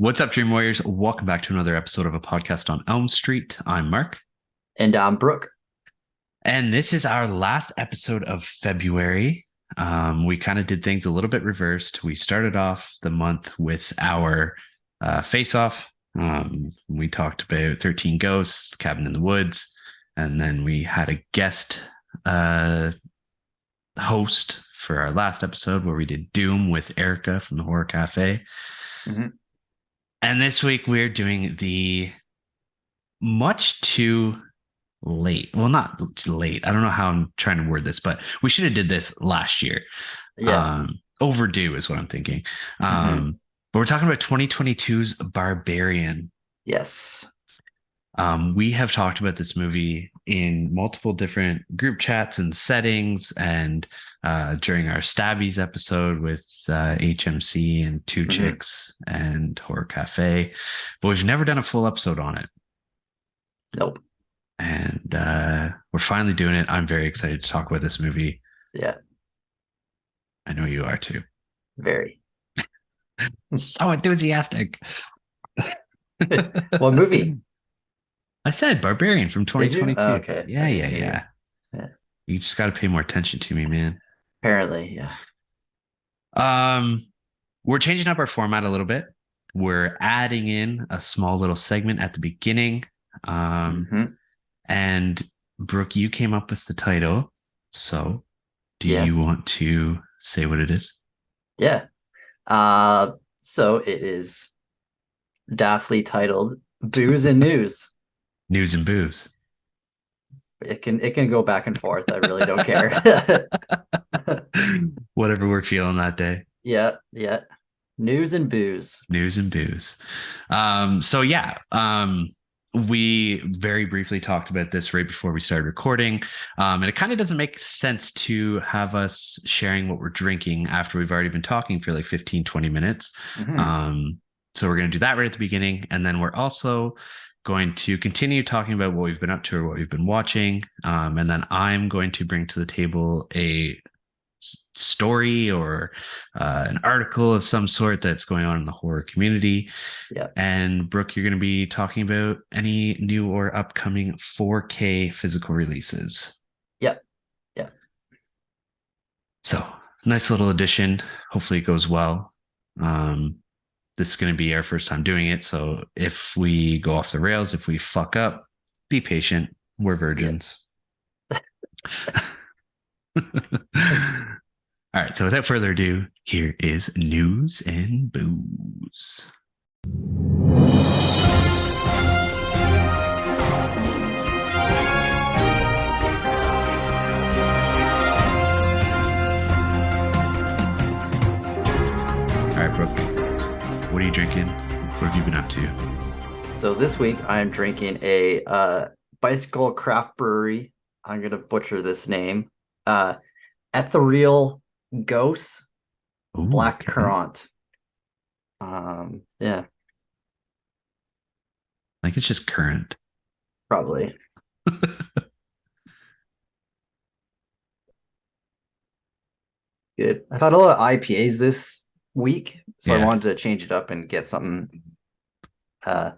What's up, Dream Warriors? Welcome back to another episode of a podcast on Elm Street. I'm Mark. And Brooke. And this is our last episode of February. We kind of did things a little bit reversed. We started off the month with our face off. We talked about 13 Ghosts, Cabin in the Woods, and then we had a guest host for our last episode where we did Doom with Erica from the Horror Cafe. Mm-hmm. And this week we're doing the much too late. Well, not late. I don't know how I'm trying to word this, but we should have did this last year. Yeah. Overdue is what I'm thinking. Mm-hmm. But we're talking about 2022's Barbarian. Yes. We have talked about this movie in multiple different group chats and settings, and during our Stabbies episode with HMC and Two Chicks and Horror Cafe, but we've never done a full episode on it. Nope. And we're finally doing it. I'm very excited to talk about this movie. Yeah. I know you are too. Very. So enthusiastic. What movie? I said Barbarian from 2022. Oh, okay. Yeah. You just got to pay more attention to me, man. Apparently, yeah. We're changing up our format a little bit. We're adding in a small little segment at the beginning. And Brooke, you came up with the title. So do you want to say what it is? Yeah. So it is daftly titled Booze and News. News and booze. It can go back and forth. I really don't care. Whatever we're feeling that day. Yeah. News and booze. News and booze. We very briefly talked about this right before we started recording. And it kind of doesn't make sense to have us sharing what we're drinking after we've already been talking for like 15, 20 minutes. So we're going to do that right at the beginning. And then we're also going to continue talking about what we've been up to or what we've been watching. And then I'm going to bring to the table a story or an article of some sort that's going on in the horror community. Yeah. And Brooke, you're going to be talking about any new or upcoming 4K physical releases. Yep. So nice little addition. Hopefully it goes well. This is going to be our first time doing it. So if we go off the rails, if we fuck up, be patient. We're virgins. All right. So without further ado, here is News and Booze. All right, Brooke. What are you drinking? What have you been up to? So this week I'm drinking a bicycle craft brewery. I'm gonna butcher this name. Ethereal Ghost Black Currant. Yeah. Like it's just currant. Probably. Good. I've had a lot of IPAs this week, so I wanted to change it up and get something not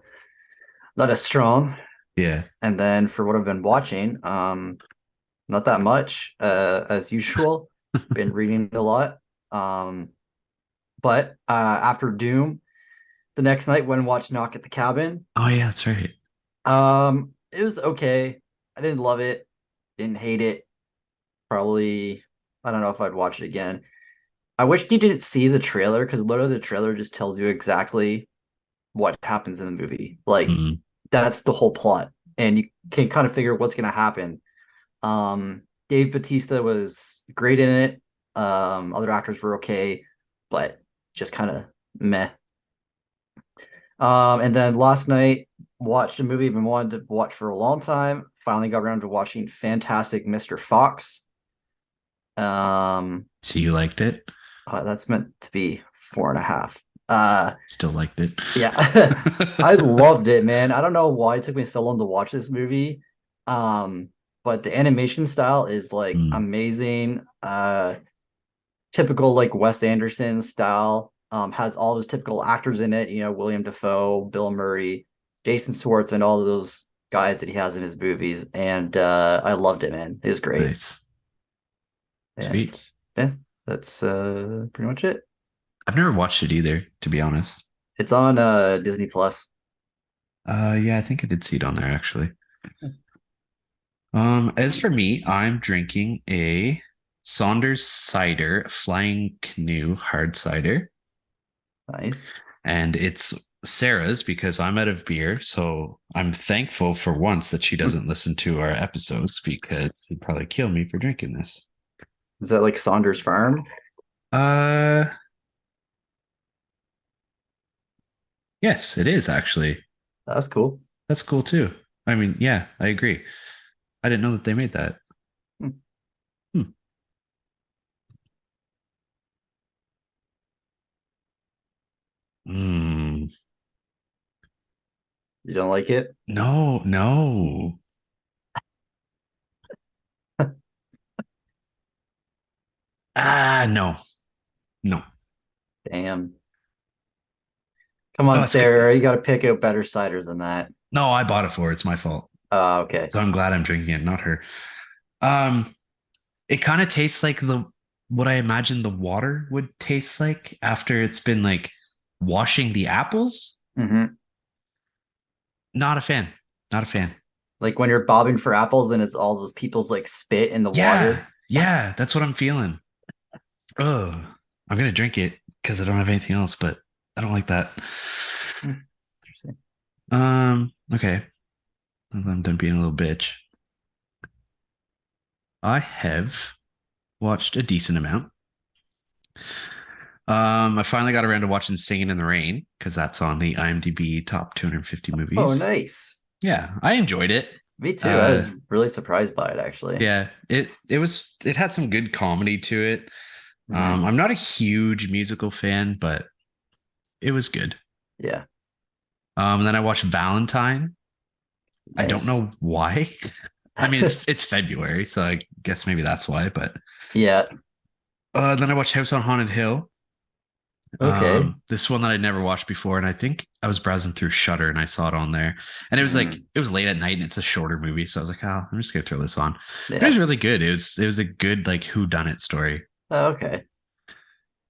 as strong. Yeah. And then for what I've been watching, not that much, as usual. Been reading a lot. But after Doom, the next night went and watched Knock at the Cabin. Oh yeah, that's right. It was okay. I didn't love it, didn't hate it. Probably, I don't know if I'd watch it again. I wish you didn't see the trailer because literally the trailer just tells you exactly what happens in the movie. Like that's the whole plot, and you can kind of figure what's gonna happen. Dave Bautista was great in it. Other actors were okay, but just kind of meh. And then last night watched a movie I've been wanting to watch for a long time. Finally got around to watching Fantastic Mr. Fox. So you liked it? That's meant to be 4.5. Still liked it. Yeah. I loved it, man. I don't know why it took me so long to watch this movie. But the animation style is like amazing. Typical like Wes Anderson style. Has all those typical actors in it, William Dafoe, Bill Murray, Jason Schwartz, and all of those guys that he has in his movies. And I loved it, man. It was great. Nice. And Sweet. yeah, that's pretty much it. I've never watched it either, to be honest. It's on Disney Plus. Yeah, I think I did see it on there actually. As for me, I'm drinking a Saunders cider flying canoe hard cider, Nice. and it's Sarah's because I'm out of beer. So I'm thankful for once that she doesn't listen to our episodes because she'd probably kill me for drinking this. Is that like Saunders Farm? Uh, yes, it is actually. That's cool. That's cool too. I mean, yeah, I agree. I didn't know that they made that. Hmm. Hmm. Mm. You don't like it? No, no. No, no. Damn. Come Oh, on, it's good. Sarah. You got to pick out better ciders than that. No, I bought it for her. It's my fault. Okay. So I'm glad I'm drinking it, not her. Um, it kind of tastes like the what I imagine the water would taste like after it's been like washing the apples. Hmm. Not a fan. Not a fan. Like when you're bobbing for apples and it's all those people's like spit in the Yeah, water. yeah, that's what I'm feeling. Oh, I'm gonna drink it because I don't have anything else, but I don't like that. Hmm, interesting. Okay. I'm done being a little bitch. I have watched a decent amount. I finally got around to watching Singing in the Rain because that's on the IMDb top 250 Oh, movies. nice. Yeah, I enjoyed it. Me too. I Uh, was really surprised by it actually. yeah, it had some good comedy to it. Hmm. I'm not a huge musical fan, but it was good. Yeah. And then I watched Valentine. I don't Nice. know why. I mean, it's February, so I guess maybe that's why. But Yeah. then I watched House on Haunted Hill. Okay. This one that I'd never watched before, and I think I was browsing through Shutter and I saw it on there. And it was like Mm. it was late at night and it's a shorter movie, so I was like, oh, I'm just gonna throw this on. But it was Yeah. really good. It was a good like who done it story. Oh, okay.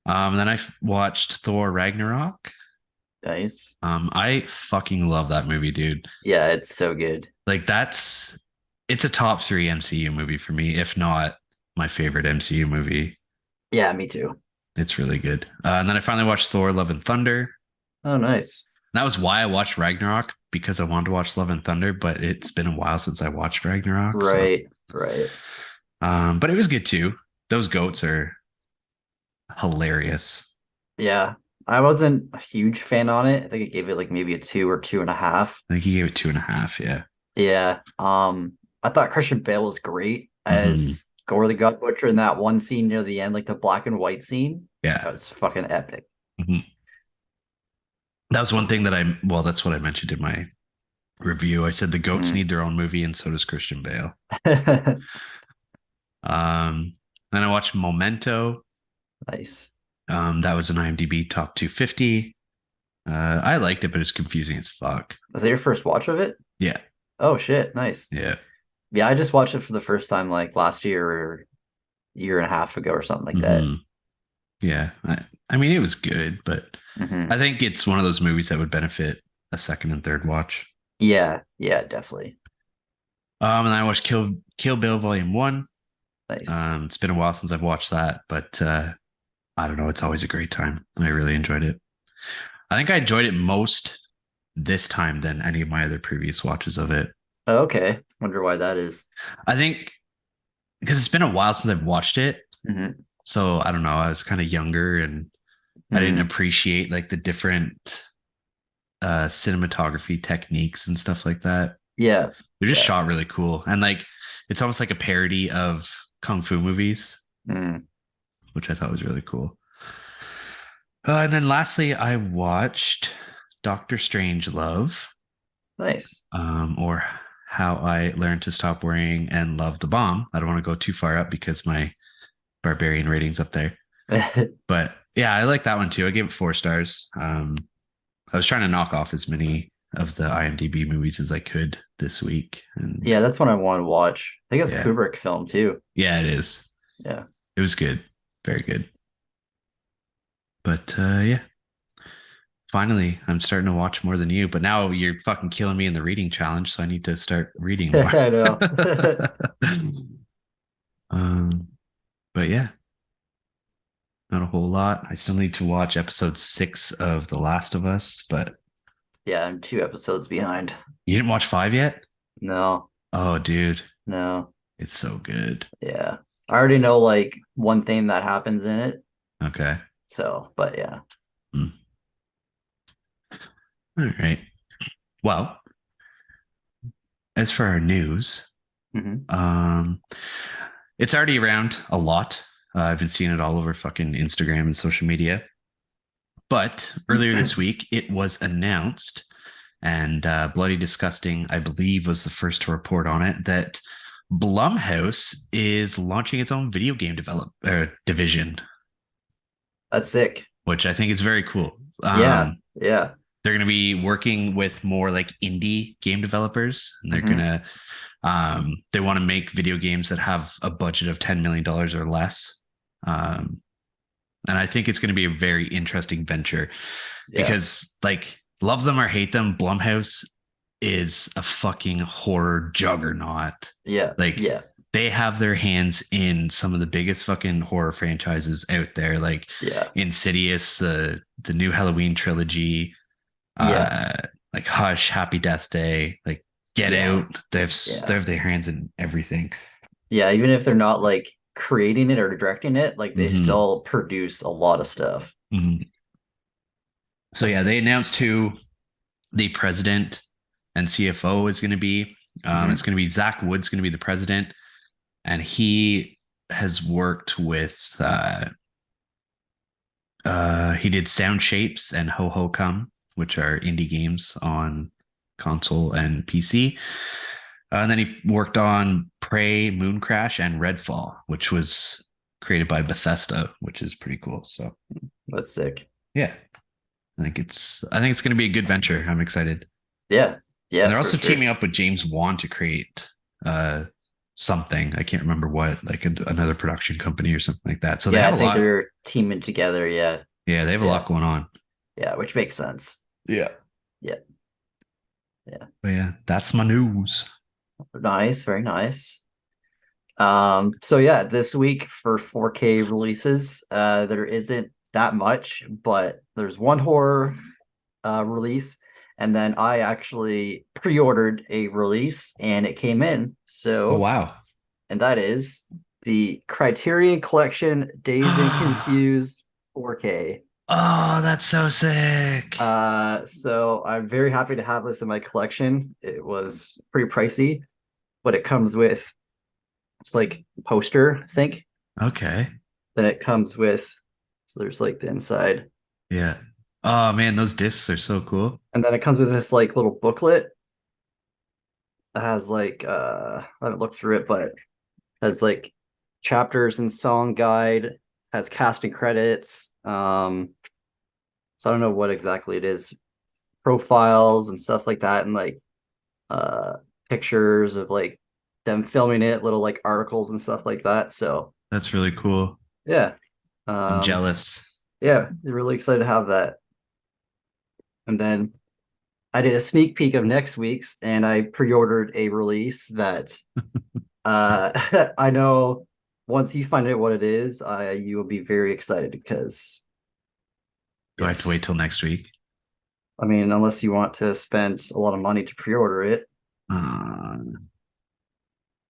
And then I watched Thor Ragnarok. Nice. I fucking love that movie, dude. Yeah, it's so good. Like it's a top three MCU movie for me, if not my favorite MCU movie. Yeah, me too. It's really good. And then I finally watched Thor: Love and Thunder. Oh, nice. That was why I watched Ragnarok because I wanted to watch Love and Thunder, but it's been a while since I watched Ragnarok. So, Right. Right. but it was good too. Those goats are hilarious. Yeah. I wasn't a huge fan on it. I think I gave it like maybe a two or two and a half. I think he gave it 2.5. Yeah. Yeah. I thought Christian Bale was great Hmm. as Gore the Gut Butcher in that one scene near the end, like the black and white scene. Yeah. That was fucking epic. Hmm. That was one thing well, that's what I mentioned in my review. I said the goats Mm. need their own movie, and so does Christian Bale. Then I watched Memento. Nice. That was an IMDb top 250. I liked it, but it's confusing as fuck. Was that your first watch of it? Yeah. Oh shit, nice. Yeah. Yeah, I just watched it for the first time like last year or year and a half ago or something like that. Hmm. Yeah. I mean, it was good, but Hmm. I think it's one of those movies that would benefit a second and third watch. Yeah, yeah, definitely. And I watched Kill Bill Volume 1. Nice. It's been a while since I've watched that, but I don't know. It's always a great time. I really enjoyed it. I think I enjoyed it most this time than any of my other previous watches of it. Oh, okay. Wonder why that is. I think because it's been a while since I've watched it. Hmm. So I don't know. I was kind of younger and I didn't Hmm. appreciate like the different cinematography techniques and stuff like that. Yeah, They're just yeah. shot really cool. And like it's almost like a parody of kung fu movies, Mm. which I thought was really cool. And then lastly, I watched Doctor Strange Love, Nice. or How I Learned to Stop Worrying and Love the Bomb. I don't want to go too far up because my Barbarian rating's up there, but Yeah, I like that one too. I gave it 4 stars. I was trying to knock off as many of the IMDb movies as I could this week, and Yeah, that's one I want to watch. I think it's a yeah, Kubrick film too. yeah, it is. Yeah. It was good, very good. But yeah, finally, I'm starting to watch more than you. But now you're fucking killing me in the reading challenge, so I need to start reading more. I know. um, but yeah, not a whole lot. I still need to watch episode 6 of The Last of Us, but Yeah, I'm 2 episodes behind. you didn't watch 5 yet? No, Oh, dude, no. it's so good. Yeah. I already know like one thing that happens in it. Okay. So, but yeah. Hmm. All right. Well, as for our news, Hmm. um, it's already around a lot. I've been seeing it all over fucking Instagram and social media. But earlier this week, it was announced, and Bloody Disgusting, I believe, was the first to report on it, that Blumhouse is launching its own video game division, That's sick. which I think is very cool. Yeah. Yeah. They're going to be working with more like indie game developers, and they're going Hmm. to they want to make video games that have a budget of $10 million or less. Um, and I think it's going to be a very interesting venture Yeah. because, like, love them or hate them, Blumhouse is a fucking horror juggernaut. Yeah. Like, Yeah. they have their hands in some of the biggest fucking horror franchises out there, like Yeah. Insidious, the new Halloween trilogy, Yeah. uh, like Hush, Happy Death Day, like Get Yeah. Out. They Yeah. have their hands in everything. Yeah. Even if they're not like creating it or directing it, like they Mm-hmm. still produce a lot of stuff. Mm-hmm. So yeah, they announced who the president and CFO is going to be. It's Hmm. going to be Zach Wood's going to be the president, and he has worked with. He did Sound Shapes and Ho Ho Come, which are indie games on console and PC. And then he worked on Prey, Moon Crash, and Redfall, which was created by Bethesda, which is pretty cool. So That's sick. yeah, I think it's going to be a good venture. I'm excited. Yeah. And Yeah, they're for also sure. teaming up with James Wan to create something. I can't remember what, like another production company or something like that. So they Yeah, have I a think lot. they're teaming together. Yeah. Yeah, they have a lot Yeah. going on. Yeah, which makes sense. Yeah. Yeah. Yeah. But yeah, that's my news. Nice, very nice. So yeah, this week for 4K releases, there isn't that much, but there's one horror release, and then I actually pre-ordered a release and it came in. Oh So, wow. and that is the Criterion Collection Dazed and Oh, Confused 4K. that's so sick. So I'm very happy to have this in my collection. It was pretty pricey, but it comes with it's like poster, I think. Okay. Then it comes with so there's like the inside, Yeah. Oh man, those discs are so cool. and then it comes with this like little booklet that has like I haven't looked through it, but has like chapters and song guide, has casting credits. So I don't know what exactly it is, profiles and stuff like that, and like uh pictures of like them filming it, little like articles and stuff like that. So That's really cool. yeah. I'm Um jealous. yeah, really excited to have that. And then I did a sneak peek of next week's and I pre-ordered a release that I know once you find out what it is, you will be very excited because Do I have to yes. wait till next week? I mean, unless you want to spend a lot of money to pre-order it, Uh,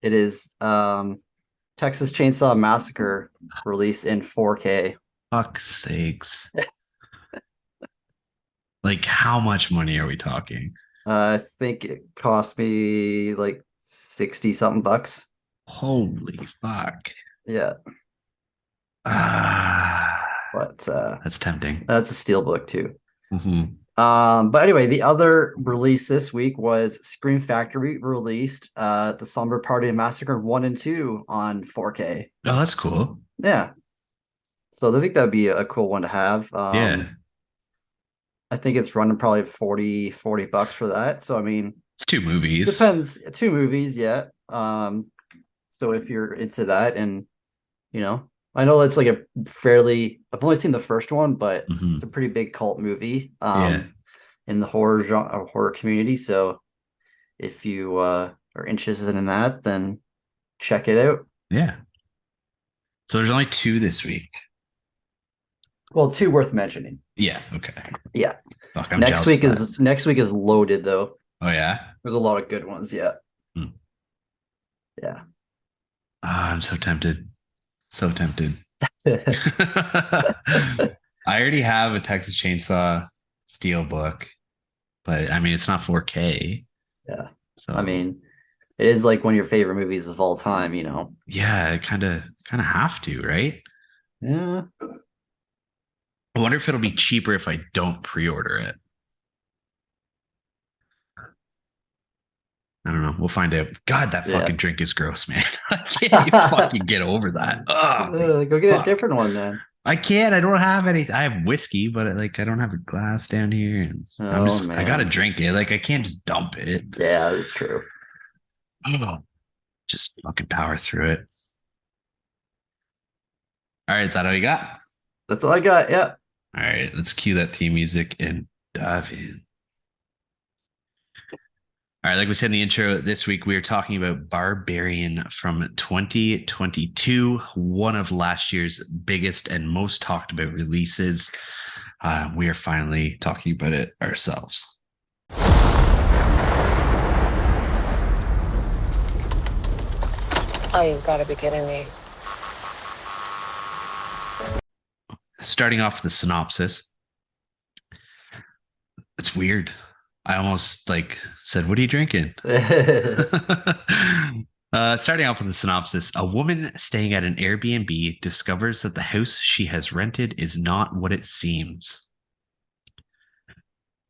it is Texas Chainsaw Massacre released in 4K. fuck's sakes. Like, how much money are we talking? I think it cost me like 60 something bucks. Holy fuck. Yeah, Ah, but that's tempting. that's a steelbook too. Hmm. But anyway, the other release this week was Scream Factory released the Slumber Party and Massacre 1 and 2 on 4K. Oh, that's cool. Yeah. So I think that'd be a cool one to have. Yeah, I think it's running probably 40 bucks for that. So I mean, it's two movies. depends. Two movies, yeah. So if you're into that, and I know it's like a fairly, I've only seen the first one, but it's a Hmm. pretty big cult movie Yeah, in the horror genre, horror community. So if you are interested in that, then check it out. yeah. So there's only two this week. Well, two worth mentioning. Yeah. Okay. Yeah. Fuck, I'm Next jealous week of that. is next week is loaded though. Oh yeah. There's a lot of good ones. Yeah. Hmm. Yeah. I'm so tempted. So tempted. I already have a Texas Chainsaw Steel book, but I mean it's not 4K. Yeah. I So mean, it is like one of your favorite movies of all time. yeah, I kind of have to, right? Yeah. I wonder if it'll be cheaper if I don't pre-order it. I don't know. We'll find out. God, that Yeah. fucking drink is gross, man. I can't even fucking get over that. Oh, Go get a fuck. different one then. I can't. I don't have any. I have whiskey, but like I don't have a glass down here, and Oh I gotta man. drink it. Like I can't just dump it. Yeah, that's true. Oh, just fucking power through it. All right, is that all you got? That's all I got. Yeah. All right, let's cue that theme music and dive in. All right, like we said in the intro, this week we are talking about Barbarian from 2022, one of last year's biggest and most talked about releases. We are finally talking about it ourselves. Oh, you've got to be kidding me. Starting off with the synopsis, it's weird. I almost like said, "What are you drinking?" Starting off with the synopsis, a woman staying at an Airbnb discovers that the house she has rented is not what it seems.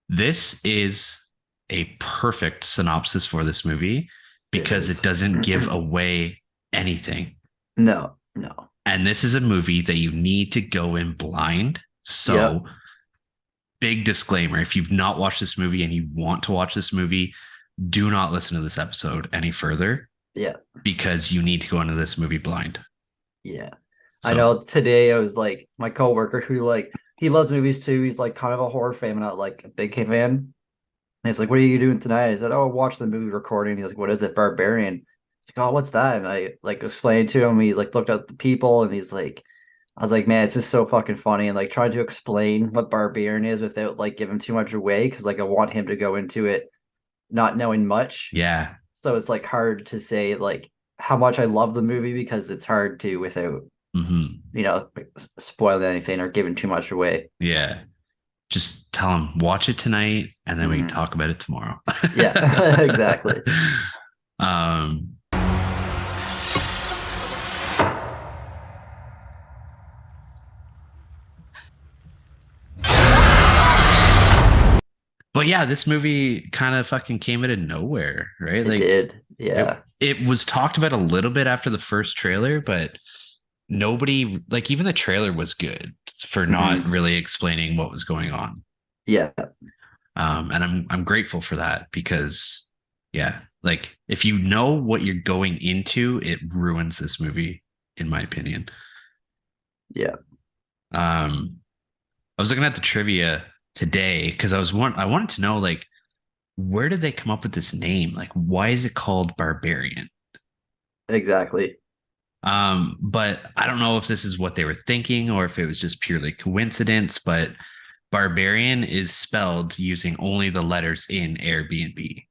This is a perfect synopsis for this movie It because it is. doesn't give away anything. No, no. And this is a movie that you need to go in blind. Yep. So, big disclaimer, if you've not watched this movie and you want to watch this movie, do not listen to this episode any further Yeah. because you need to go into this movie blind. Yeah. I So, know today I was like my coworker who like he loves movies too. He's like kind of a horror fan, not like a big fan. And he's like, "What are you doing tonight?" I said, "Oh, watch the movie recording." He's like, "What is it, Barbarian?" It's like, "Oh, what's that?" And I like explained to him. He like looked at the people and he's like, I was like, "Man, it's just so fucking funny." And like trying to explain what Barbarian is without like giving too much away because like I want him to go into it not knowing much. yeah. So it's like hard to say like how much I love the movie because it's hard to without Hmm. spoiling anything or giving too much away. Yeah. Just tell them, watch it tonight and then we can Mhm. talk about it tomorrow. Yeah, exactly. um, but yeah, this movie kind of fucking came out of nowhere, right? It Like did. it, Yeah. it was talked about a little bit after the first trailer, but nobody, like even the trailer was good for not Hmm. really explaining what was going on. Yeah. And I'm grateful for that because yeah, like if you know what you're going into, it ruins this movie, in my opinion. Yeah. Um, I was looking at the trivia today because I wanted to know like where did they come up with this name? Like why is it called Barbarian? Exactly. But I don't know if this is what they were thinking or if it was just purely coincidence, but Barbarian is spelled using only the letters in Airbnb.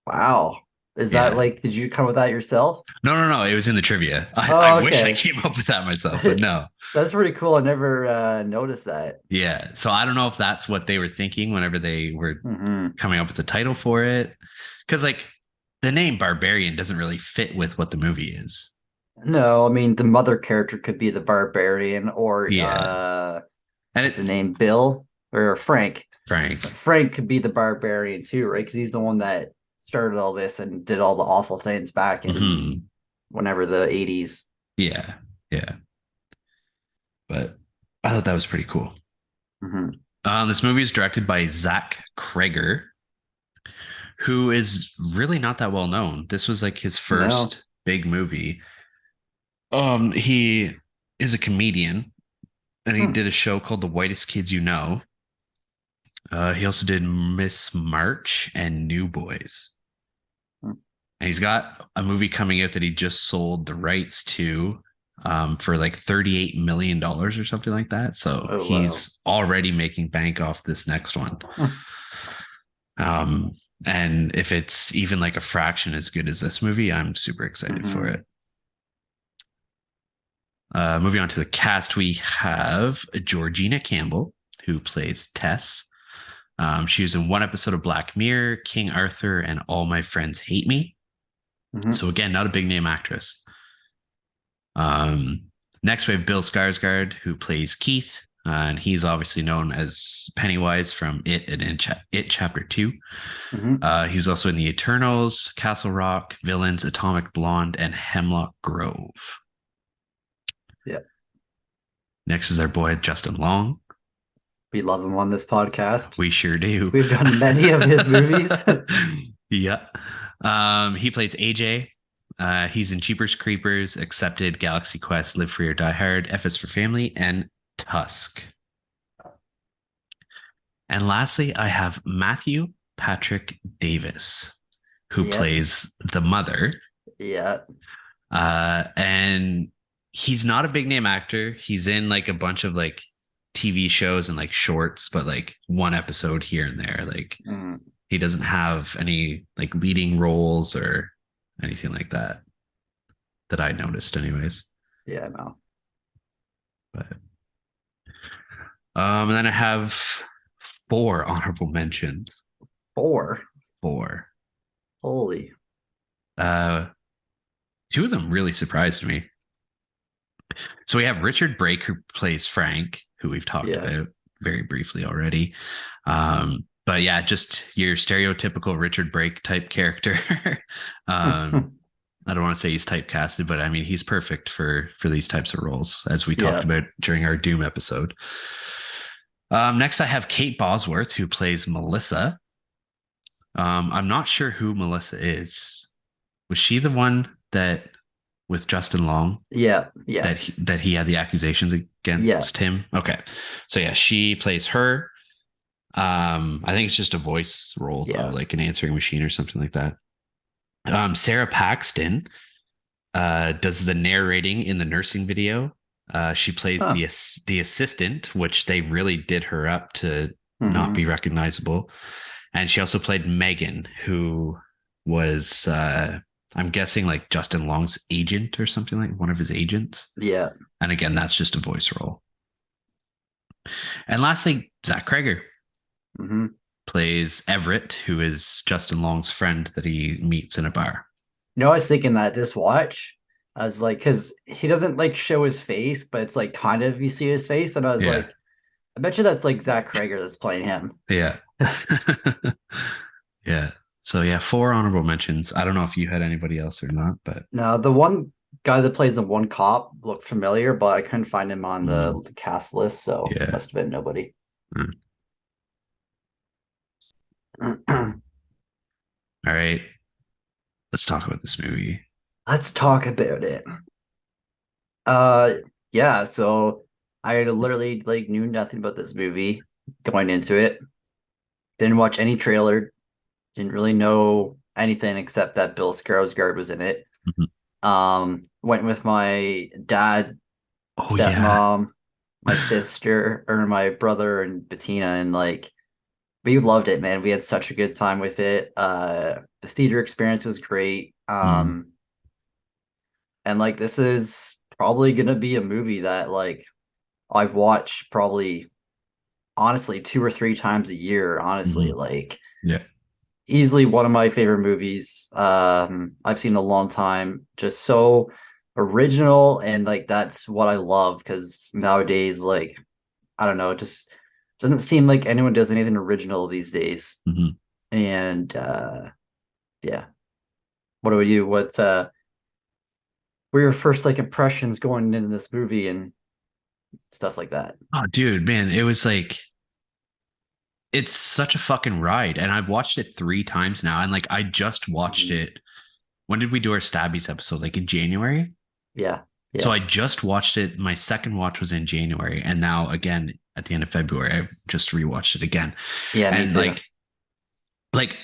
Wow. Is that Yeah. like, did you come with that yourself? No, no, no. It was in the trivia. I Oh, wish I okay. came up with that myself, but no. That's pretty cool. I never noticed that. Yeah. So I don't know if that's what they were thinking whenever they were Hmm. coming up with the title for it. Because, like, the name Barbarian doesn't really fit with what the movie is. No, I mean the mother character could be the barbarian or Yeah. And what's his it, name? Bill or Frank. Frank. Frank could be the barbarian too, right? Because he's the one that started all this and did all the awful things back in Hmm. whenever the 80s. Yeah, yeah. But I thought that was pretty cool. Hmm. This movie is directed by Zach Cregger, who is really not that well known. This was like his No. first big movie. He is a comedian, and he Hmm. did a show called The Whitest Kids You Know. He also did Miss March and New Boys. Hmm. And he's got a movie coming out that he just sold the rights to for like $38 million or something like that. So Oh wow. he's already making bank off this next one. Hmm. Um, and if it's even like a fraction as good as this movie, I'm super excited for Hmm. it. Moving on to the cast, we have Georgina Campbell, who plays Tess. She was in one episode of Black Mirror, King Arthur, and All My Friends Hate Me. Hmm. So again, not a big name actress. Next, we have Bill Skarsgård, who plays Keith, and he's obviously known as Pennywise from It and It Chapter 2. Hmm. He was also in The Eternals, Castle Rock, Villains, Atomic Blonde, and Hemlock Grove. Yeah. Next is our boy Justin Long. We love him on this podcast. We sure do. We've done many of his movies. Yeah. He plays AJ. He's in Jeepers Creepers, Accepted, Galaxy Quest, Live Free or Die Hard, F is for Family, and Tusk. And lastly, I have Matthew Patrick Davis, who Yeah. plays the mother. Yeah. And he's not a big name actor. He's in like a bunch of like TV shows and like shorts, but like one episode here and there. Like Mm. he doesn't have any like leading roles or anything like that I noticed, anyways. Yeah, no. But and then I have 4 honorable mentions. 4. 4. Holy. 2 of them really surprised me. So we have Richard Brake, who plays Frank, who we've talked about very briefly already. But yeah, just your stereotypical Richard Brake type character. I don't want to say he's typecasted, but I mean he's perfect for these types of roles, as we talked about during our Doom episode. Next, I have Kate Bosworth, who plays Melissa. I'm not sure who Melissa is. Was she the one that with Justin Long? Yeah. That he had the accusations against him? Okay. So yeah, she plays her. I think it's just a voice role though, like an answering machine or something like that. Sarah Paxton does the narrating in the nursing video. She plays the assistant, which they really did her up to not be recognizable. And she also played Megan, who was I'm guessing like Justin Long's agent or something, like one of his agents. Yeah. And again, that's just a voice role. And lastly, Zach Cregger plays Everett, who is Justin Long's friend that he meets in a bar. You know, I was thinking that this watch, I was like, because he doesn't like show his face, but it's like kind of you see his face, and I was like, I bet you that's like Zach Cregger that's playing him. Yeah. Yeah. So yeah, 4 honorable mentions. I don't know if you had anybody else or not, but no, the one guy that plays the one cop looked familiar, but I couldn't find him on the cast list, so it must have been nobody. All right. Let's talk about this movie. Let's talk about it. Yeah, so I literally like knew nothing about this movie going into it. Didn't watch any trailer. Didn't really know anything except that Bill Skarsgård was in it. Went with my dad, stepmom, my sister, or my brother and Bettina, and like we loved it, man. We had such a good time with it. The theater experience was great. And like this is probably gonna be a movie that like I've watched probably honestly 2 or 3 times a year. Honestly, like easily one of my favorite movies I've seen in a long time. Just so original, and like that's what I love, because nowadays, like I don't know, it just doesn't seem like anyone does anything original these days. And yeah. What about you? were your first like impressions going into this movie and stuff like that? Oh, dude, man, it was like it's such a fucking ride, and I've watched it 3 times now, and like I just watched Mhm. it. When did we do our Stabbies episode? Like in January. Yeah, So yeah. I just watched it. My second watch was in January, and now again at the end of February, I just rewatched it again. Yeah, me And too. like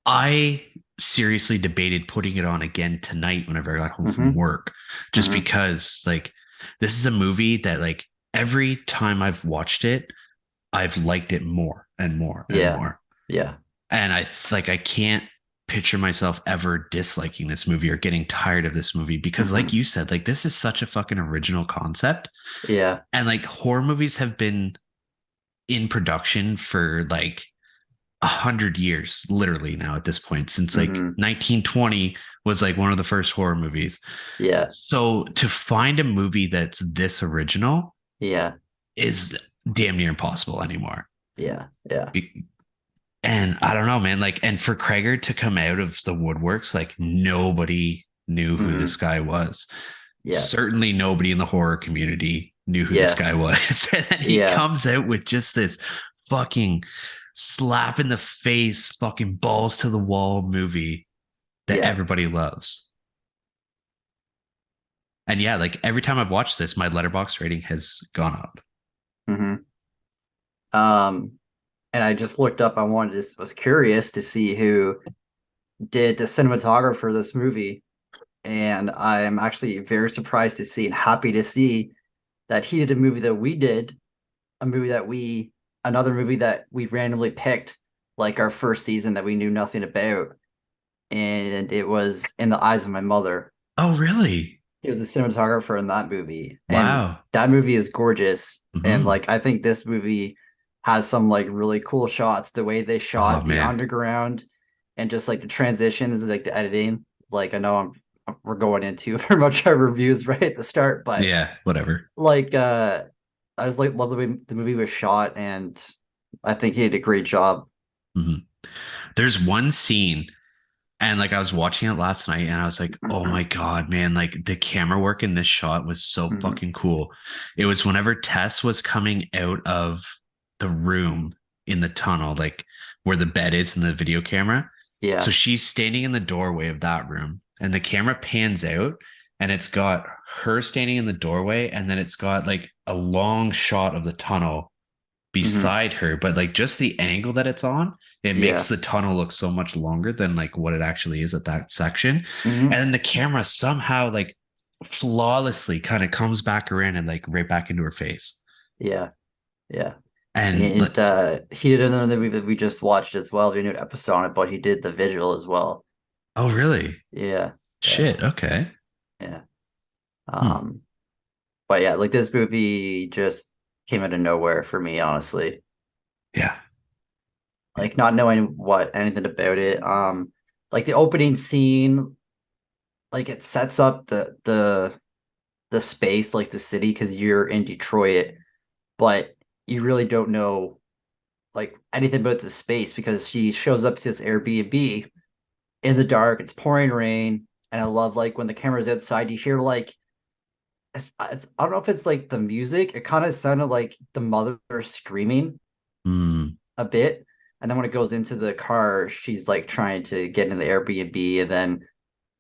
I seriously debated putting it on again tonight whenever I got home from Hmm. work, just Hmm. because like this is a movie that like every time I've watched it, I've liked it more and more and Yeah, more. yeah. And I can't picture myself ever disliking this movie or getting tired of this movie because like Hmm. you said, like this is such a fucking original concept. Yeah. And like horror movies have been in production for like 100 years, literally now at this point, since like Hmm. 1920 was like one of the first horror movies. Yeah, So to find a movie that's this original yeah, is damn near impossible anymore. yeah, yeah. And I don't know, man. Like, and for Cregger to come out of the woodworks, like nobody knew who this Hmm. guy was. Yeah, Certainly nobody in the horror community knew who this yeah, guy was. And then he yeah, comes out with just this fucking slap in the face, fucking balls to the wall movie that yeah. everybody loves. And yeah, like every time I've watched this, my letterbox rating has gone up. Hmm. Um, and I just looked up. I wanted to was curious to see who did the cinematographer for this movie, and I'm actually very surprised to see and happy to see that he did a movie that we did, a movie that we, another movie that we randomly picked, like our first season that we knew nothing about, and it was In the Eyes of My Mother. Oh, really? He was a cinematographer in that movie, and Wow. that movie is gorgeous. And Hmm. like, I think this movie has some like really cool shots. The way they Oh, shot the man. underground, and just like the transitions, like the editing. Like, I know we're going into pretty much our reviews right at the start, but Yeah, whatever. like, I just like love the way the movie was shot, and I think he did a great job. Hmm. There's one scene, and like I was watching it last night, and I was like, oh my God, man, like the camera work in this shot was so Hmm. fucking cool. It was whenever Tess was coming out of the room in the tunnel, like where the bed is in the video camera. So Yeah. she's standing in the doorway of that room, and the camera pans out, and it's got her standing in the doorway, and then it's got like a long shot of the tunnel Hmm. beside her, but like just the angle that it's on, it makes Yeah. the tunnel look so much longer than like what it actually is at that section. Hmm. And then the camera somehow like flawlessly kind of comes back around and like right back into her face. Yeah. Yeah. And like, And he did another movie that we just watched as well. We did an episode on it, but he did The Vigil as well. oh really? Yeah, yeah, Shit. Okay. yeah. Hmm. Um, but yeah, like this movie just came out of nowhere for me, honestly. Yeah. Like not knowing what anything about it. Like the opening scene, like it sets up the space, like the city, because you're in Detroit, but you really don't know like anything about the space because she shows up to this Airbnb in the dark. It's pouring rain, and I love like when the camera's outside, you hear like it's I don't know if it's like the music. It kind of sounded like the mother screaming Hmm. a bit, and then when it goes into the car, she's like trying to get in the Airbnb, and then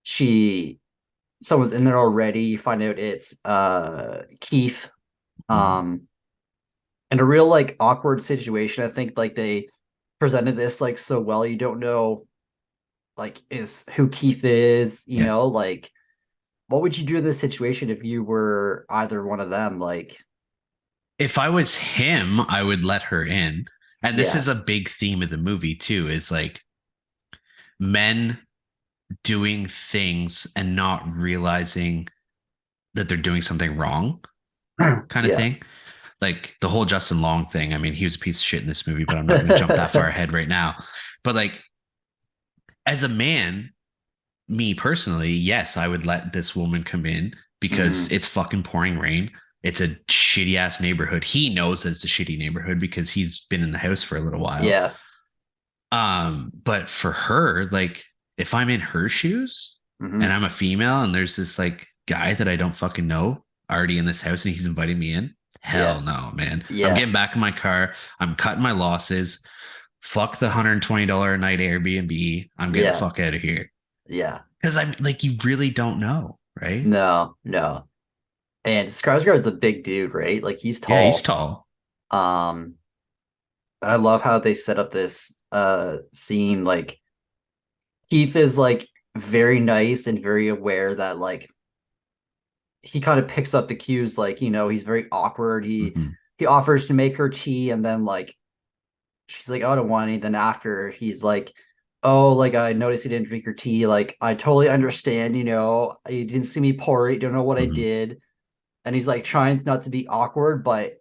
she someone's in there already. You find out it's Keith. Hmm. Um, in a real like awkward situation. I think like they presented this like so well. You don't know like is who Keith is, Yeah. like what would you do in this situation if you were either one of them? Like, If I was him, I would let her in. And this yeah, is a big theme of the movie too, is like men doing things and not realizing that they're doing something wrong kind of yeah. thing. Like the whole Justin Long thing. I mean, he was a piece of shit in this movie, but I'm not going to jump that far ahead right now. But like, as a man, me personally, yes, I would let this woman come in because Hmm. it's fucking pouring rain. It's a shitty ass neighborhood. He knows that it's a shitty neighborhood because he's been in the house for a little while. Yeah. But for her, like, if I'm in her shoes, and I'm a female, and there's this like guy that I don't fucking know already in this house, and he's inviting me in. Hell Yeah. no, man. I'm Yeah. getting back in my car. I'm cutting my losses. Fuck the $120 a night Airbnb. I'm getting the Yeah. fuck out of here. Yeah. Because I'm like, you really don't know, right? No, no. And Skarsgård's a big dude, right? Like he's Yeah, he's tall. tall. Um, I love how they set up this scene. Like Keith is like very nice and very aware that like he kind of picks up the cues, like, he's very awkward. Mhm. He offers to make her tea, and then like she's like, oh, I don't want any. Then after he's like, oh, like I noticed you didn't drink your tea. Like I totally understand, you didn't see me pour it, you don't know what I Mhm. did. And he's like trying not to be awkward, but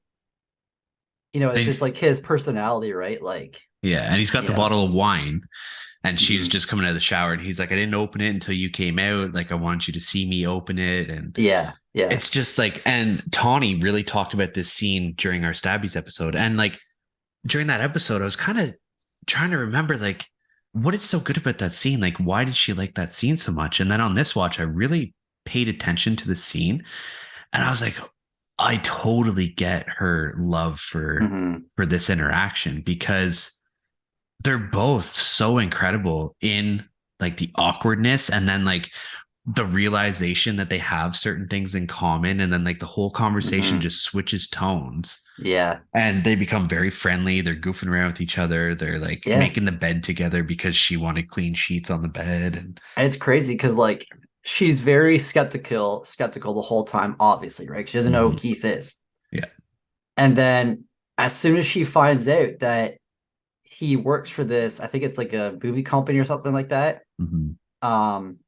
And it's just he's like his personality, right? Like, yeah, and he's got the yeah. bottle of wine, and she's Mhm. just coming out of the shower, and he's like, I didn't open it until you came out. Like, I want you to see me open it. And Yeah, yeah. it's just like, and Tawny really talked about this scene during our Stabbies episode. And like during that episode, I was kind of trying to remember like what is so good about that scene? Like, why did she like that scene so much? And then on this watch, I really paid attention to the scene, and I was like, I totally get her love Hmm. for this interaction, because they're both so incredible in like the awkwardness, and then like the realization that they have certain things in common, and then like the whole conversation Hmm. just switches tones, Yeah, and they become very friendly. They're goofing around with each other. They're like yeah. making the bed together because she wanted clean sheets on the bed. And And it's crazy because like she's very skeptical the whole time, obviously, right? She doesn't know who Mhm. Keith is. Yeah. And then as soon as she finds out that he works for this, I think it's like a movie company or something like that. Mhm. Um,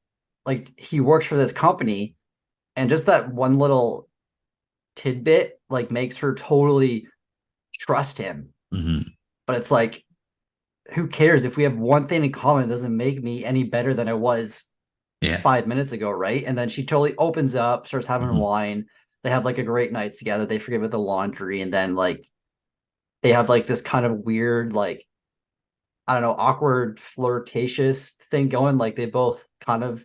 like he works for this company, and just that one little tidbit like makes her totally trust him. Mhm. But it's like, who cares if we have one thing in common? It doesn't make me any better than I was Yeah. 5 minutes ago, right? And then she totally opens up, starts having Mhm. wine. They have like a great night together. They forget about the laundry, and then like they have like this kind of weird, like, I don't know, awkward flirtatious thing going. Like they both kind of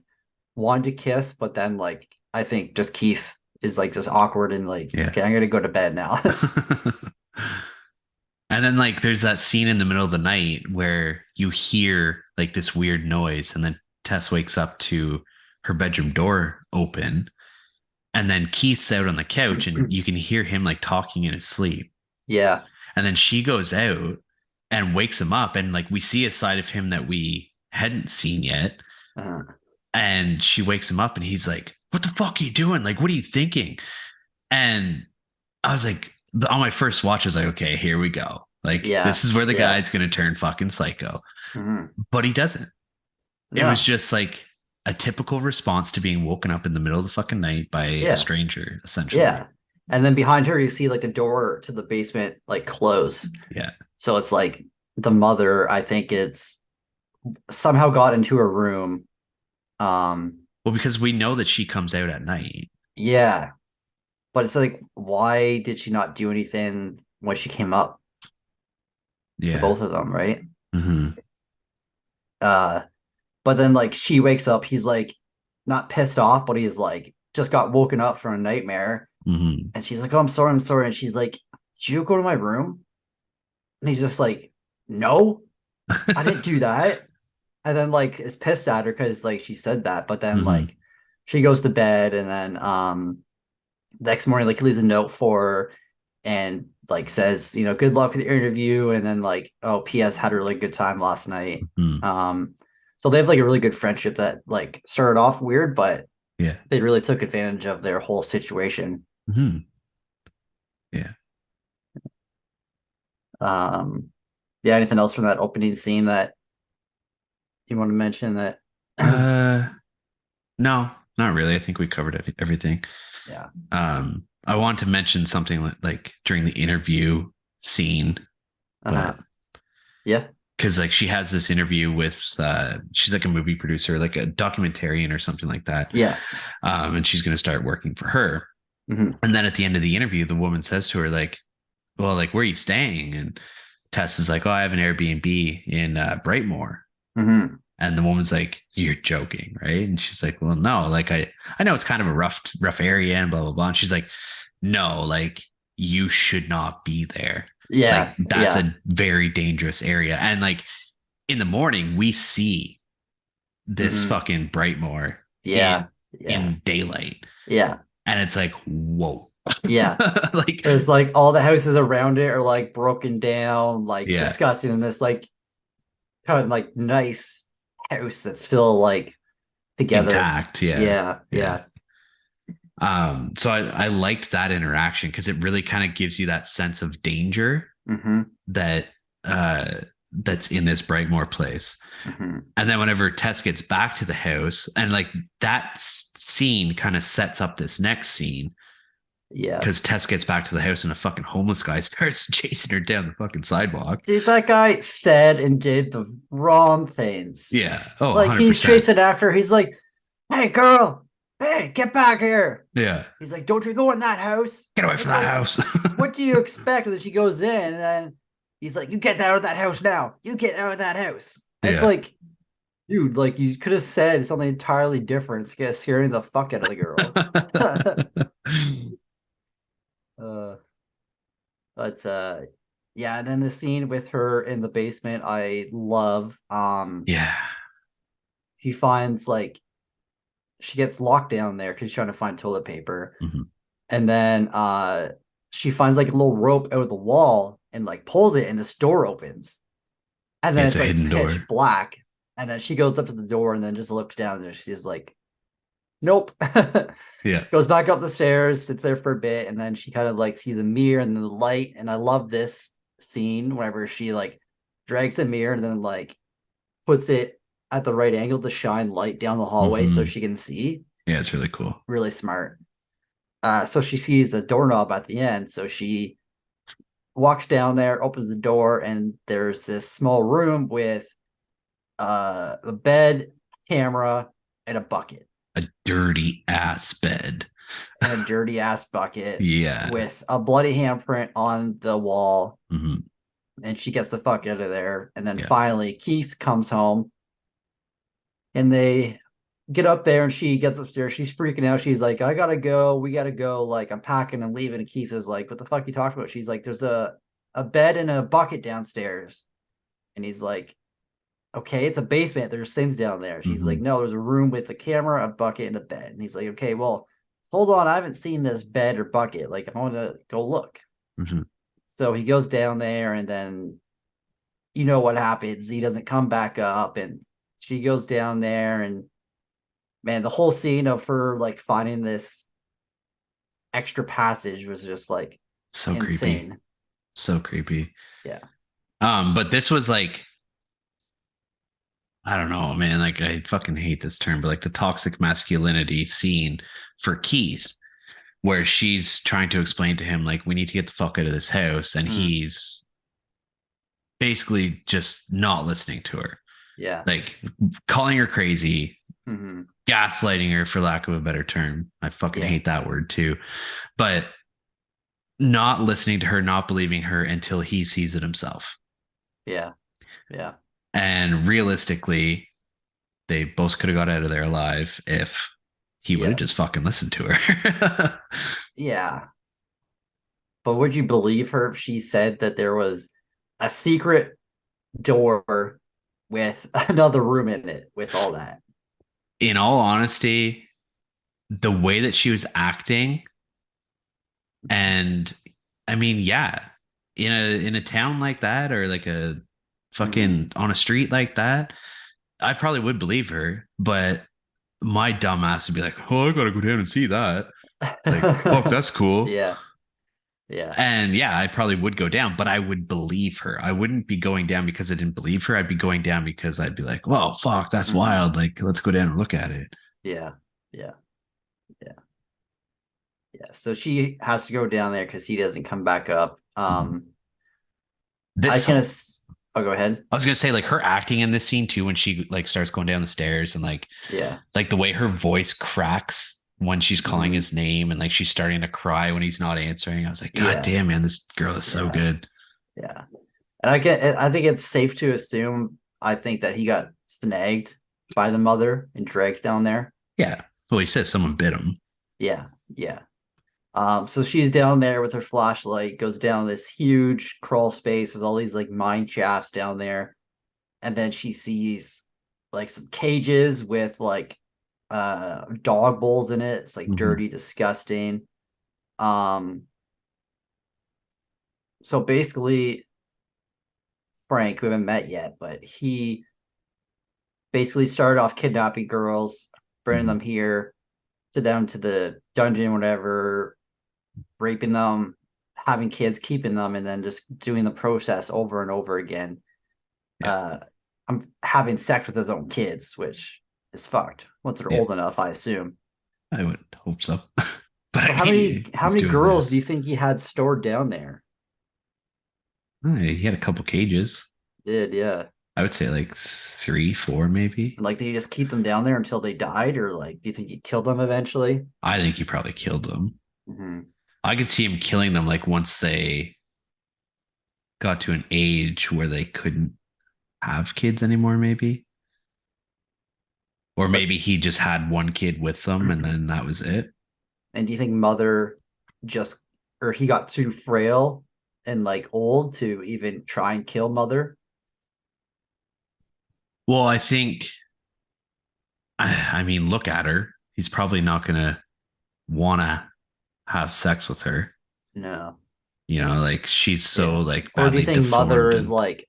wanted to kiss, but then like I think just Keith is like just awkward and like, Yeah. okay, I'm gonna go to bed now. And then like there's that scene in the middle of the night where you hear like this weird noise, and then Tess wakes up to her bedroom door open, and then Keith's out on the couch, and you can hear him like talking in his sleep. Yeah. And then she goes out and wakes him up, and like we see a side of him that we hadn't seen yet. Uh, And she wakes him up, and he's like, what the fuck are you doing? Like, what are you thinking? And I was like, on my first watch, I was like, okay, here we go. Like, yeah. this is where the Yeah. guy's going to turn fucking psycho. Mhm. But he doesn't. It was No. just like a typical response to being woken up in the middle of the fucking night by a Yeah. stranger, essentially. Yeah. And then behind her, you see like the door to the basement like close. Yeah. So it's like the mother, I think it's somehow got into her room. Well, because we know that she comes out at night. Yeah. But it's like, why did she not do anything when she came up to Yeah. both of them, right? Hmm. Uh, but then like she wakes up, he's like not pissed off, but he's like just got woken up from a nightmare. Hmm. And she's like, oh, I'm sorry, I'm sorry. And she's like, did you go to my room? And he's just like, no, I didn't do that. And then like is pissed at her because like she said that, but then Hmm. like she goes to bed, and then next morning like he leaves a note for her and like says, good luck with your interview, and then like, oh, PS, had a really good time last night. Hmm. So they have like a really good friendship that like started off weird, but Yeah. they really took advantage of their whole situation. Hmm. Yeah. Um yeah, anything else from that opening scene that you want to mention that Uh, no, not really. I think we covered everything. yeah. I want to mention something like during the interview scene, Uh-huh. but Yeah. because like she has this interview with she's like a movie producer, like a documentarian or something like that. Yeah. And she's going to start working for her. Hmm. And then at the end of the interview, the woman says to her, like, well, like, where are you staying? And Tess is like, oh, I have an Airbnb in Brightmoor. Hmm. And the woman's like, "You're joking, right?" And she's like, "Well, no, like I know it's kind of a rough area and blah blah blah." And she's like, "No, like you should not be there. Like Yeah, that's yeah, a very dangerous area." And like in the morning, we see this hmm fucking Brightmoor yeah, in yeah, daylight, yeah, and it's like, whoa, yeah. like It's like all the houses around it are like broken down, like yeah, disgusting, and this like kind of like nice house that's still like together. intact, yeah, Yeah, yeah. yeah. So I liked that interaction because it really kind of gives you that sense of danger hmm that that's in this Brightmoor place. hmm And then whenever Tess gets back to the house, and like that scene kind of sets up this next scene Yeah. because Tess gets back to the house and a fucking homeless guy starts chasing her down the fucking sidewalk. Dude, that guy said and did the wrong things. Yeah. Oh, Like he's 100%. chasing after her. He's like, "Hey, girl, hey, get back here." Yeah. He's like, "Don't you go in that house." Get away It's from that like, house. what do you expect? And then she goes in, and then he's like, "You get out of that house now. You get out of that house." And it's Yeah. like, dude, like you could have said something entirely different to get scaring the fuck out of the girl. uh, but yeah, and then the scene with her in the basement, I love. Yeah. She finds like she gets locked down there because she's trying to find toilet paper, Mhm. and then she finds like a little rope out of the wall and like pulls it, and this door opens, and Yeah, then it's it's a like hidden pitch door. black, and then she goes up to the door and then just looks down there. She's like, "Nope." Yeah. Goes back up the stairs, sits there for a bit, and then she kind of like sees a mirror and the light. And I love this scene whenever she like drags the mirror and then like puts it at the right angle to shine light down the hallway so Mhm. she can see. Yeah, it's really cool. Really smart. So she sees a doorknob at the end. So she walks down there, opens the door, and there's this small room with a bed, camera, and a bucket. A dirty ass bed. And a dirty ass bucket Yeah. with a bloody handprint on the wall. Mhm. And she gets the fuck out of there. And then Yeah. finally, Keith comes home and they get up there and she gets upstairs. She's freaking out. She's like, "I gotta go. We gotta go. Like, I'm packing and leaving." And Keith is like, "What the fuck you talking about?" She's like, "There's a bed and a bucket downstairs." And he's like, "Okay, it's a basement. There's things down there." She's like, Mhm. "No, there's a room with a camera, a bucket, and a bed." And he's like, "Okay, well, hold on. I haven't seen this bed or bucket. Like, I want to go look." Mhm. So he goes down there, and then you know what happens. He doesn't come back up, and she goes down there, and man, the whole scene of her like finding this extra passage was just like So creepy. insane. So creepy. Yeah. But this was like, I don't know, man. Like I fucking hate this term, but like the toxic masculinity scene for Keith, where she's trying to explain to him, like, we need to get the fuck out of this house, and Mm, he's basically just not listening to her. yeah. Like calling her crazy, hmm gaslighting her for lack of a better term. I fucking Yeah. hate that word too. But not listening to her, not believing her until he sees it himself. Yeah. Yeah. And realistically, they both could have got out of there alive if he would have Yeah. just fucking listened to her. Yeah. But would you believe her if she said that there was a secret door with another room in it with all that? In all honesty, the way that she was acting, and I mean, yeah, in a town like that, or like a hmm fucking on a street like that, I probably would believe her, but my dumb ass would be like, "Oh, I gotta go down and see that." Like, fuck, that's cool. Yeah. Yeah. And yeah, I probably would go down, but I would believe her. I wouldn't be going down because I didn't believe her. I'd be going down because I'd be like, "Well, fuck, that's hmm wild. Like, let's go down and look at it." Yeah. Yeah. Yeah. Yeah. So she has to go down there because he doesn't come back up. I This, kind of. I'll go ahead. I was gonna say, like her acting in this scene too, when she like starts going down the stairs and Yeah. like the way her voice cracks when she's calling hmm his name and like she's starting to cry when he's not answering. I was like, God Yeah. damn, man, this girl is so Yeah. good. Yeah. And I think it's safe to assume. I think that he got snagged by the mother and dragged down there. Yeah. Well, he says someone bit him. Yeah, yeah. So she's down there with her flashlight, goes down this huge crawl space with all these like mine shafts down there, and then she sees like some cages with like dog bowls in it. It's like dirty, disgusting. So basically Frank, we haven't met yet, but he basically started off kidnapping girls, bringing them here to down to the dungeon, whatever, raping them, having kids, keeping them, and then just doing the process over and over again. I'm having sex with his own kids, which is fucked once they're old enough, I assume. I would hope so. But So how many girls do you think he had stored down there? He had a couple cages. Yeah. I would say like 3, 4, maybe. Like, did he just keep them down there until they died, or like, do you think he killed them eventually? I think he probably killed them. Mm-hmm. I could see him killing them like once they got to an age where they couldn't have kids anymore, maybe. Or maybe he just had one kid with them and then that was it. And do you think Mother or he got too frail and like old to even try and kill Mother? Well, I think, I mean, look at her. He's probably not going to want to have sex with her. No. You know, like she's so like Or do you badly think Mother deformed is like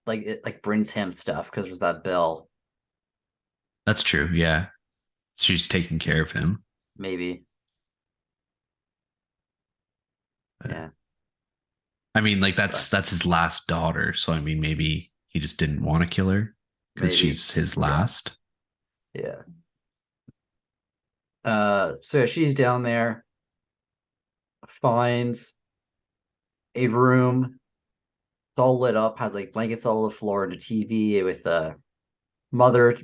it like brings him stuff because there's that bell? That's true. Yeah. She's taking care of him. Maybe. Yeah. I mean, like that's his last daughter. So I mean, maybe he just didn't want to kill her because she's his last. Yeah. So she's down there, finds a room. It's all lit up, has like blankets all over the floor and a TV with a mother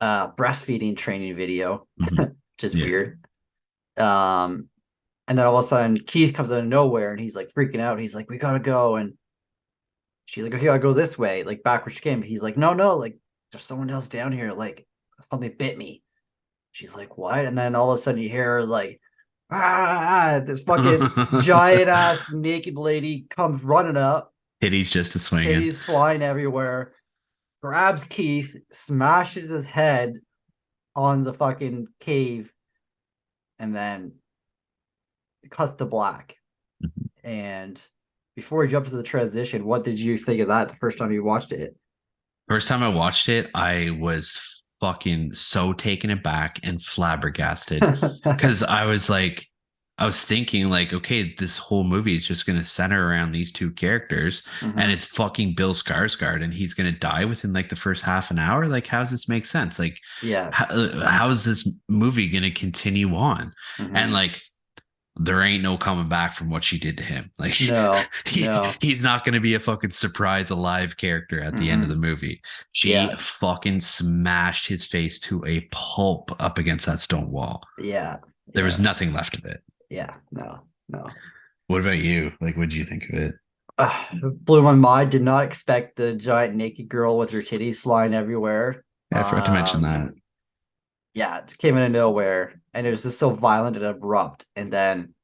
breastfeeding training video, which is weird. And then all of a sudden Keith comes out of nowhere and he's like freaking out. He's like, we gotta go. And she's like, okay, I'll go this way, like back where she came. He's like, no, like there's someone else down here, like something bit me. She's like, what? And then all of a sudden you hear her like, this fucking giant ass naked lady comes running up. Titties just a swinging. Titties flying everywhere. Grabs Keith, smashes his head on the fucking cave, and then it cuts to black. And before we jump to the transition, what did you think of that the first time you watched it? First time I watched it, I was fucking so taken aback and flabbergasted because I was thinking like, okay, this whole movie is just going to center around these two characters and it's fucking Bill Skarsgård and he's going to die within like the first half an hour. Like, how does this make sense? Like, how is this movie going to continue on? And like, there ain't no coming back from what she did to him. Like, he's not going to be a fucking surprise alive character at the end of the movie. She fucking smashed his face to a pulp up against that stone wall. There was nothing left of it. No. What about you? Like, what did you think of it? It blew my mind. Did not expect the giant naked girl with her titties flying everywhere. Yeah, I forgot to mention that. Yeah, it came out of nowhere, and it was just so violent and abrupt. And then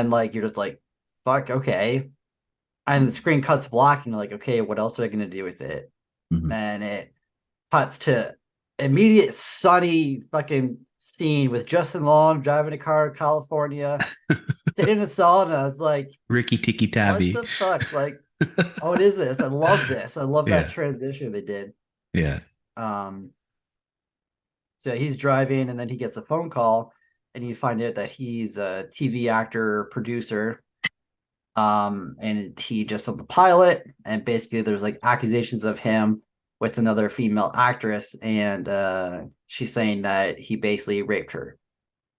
like you're just like, fuck, okay. And the screen cuts black, and you're like, okay, what else are I gonna do with it? And it cuts to immediate sunny fucking scene with Justin Long driving a car in California, sitting in a sauna. I was like, Ricky Tiki Tavi. What the fuck? Like, oh, what is this? I love this. I love that transition they did. Yeah. So he's driving, and then he gets a phone call, and you find out that he's a TV actor, producer. And he just on the pilot, and basically there's like accusations of him with another female actress, and she's saying that he basically raped her.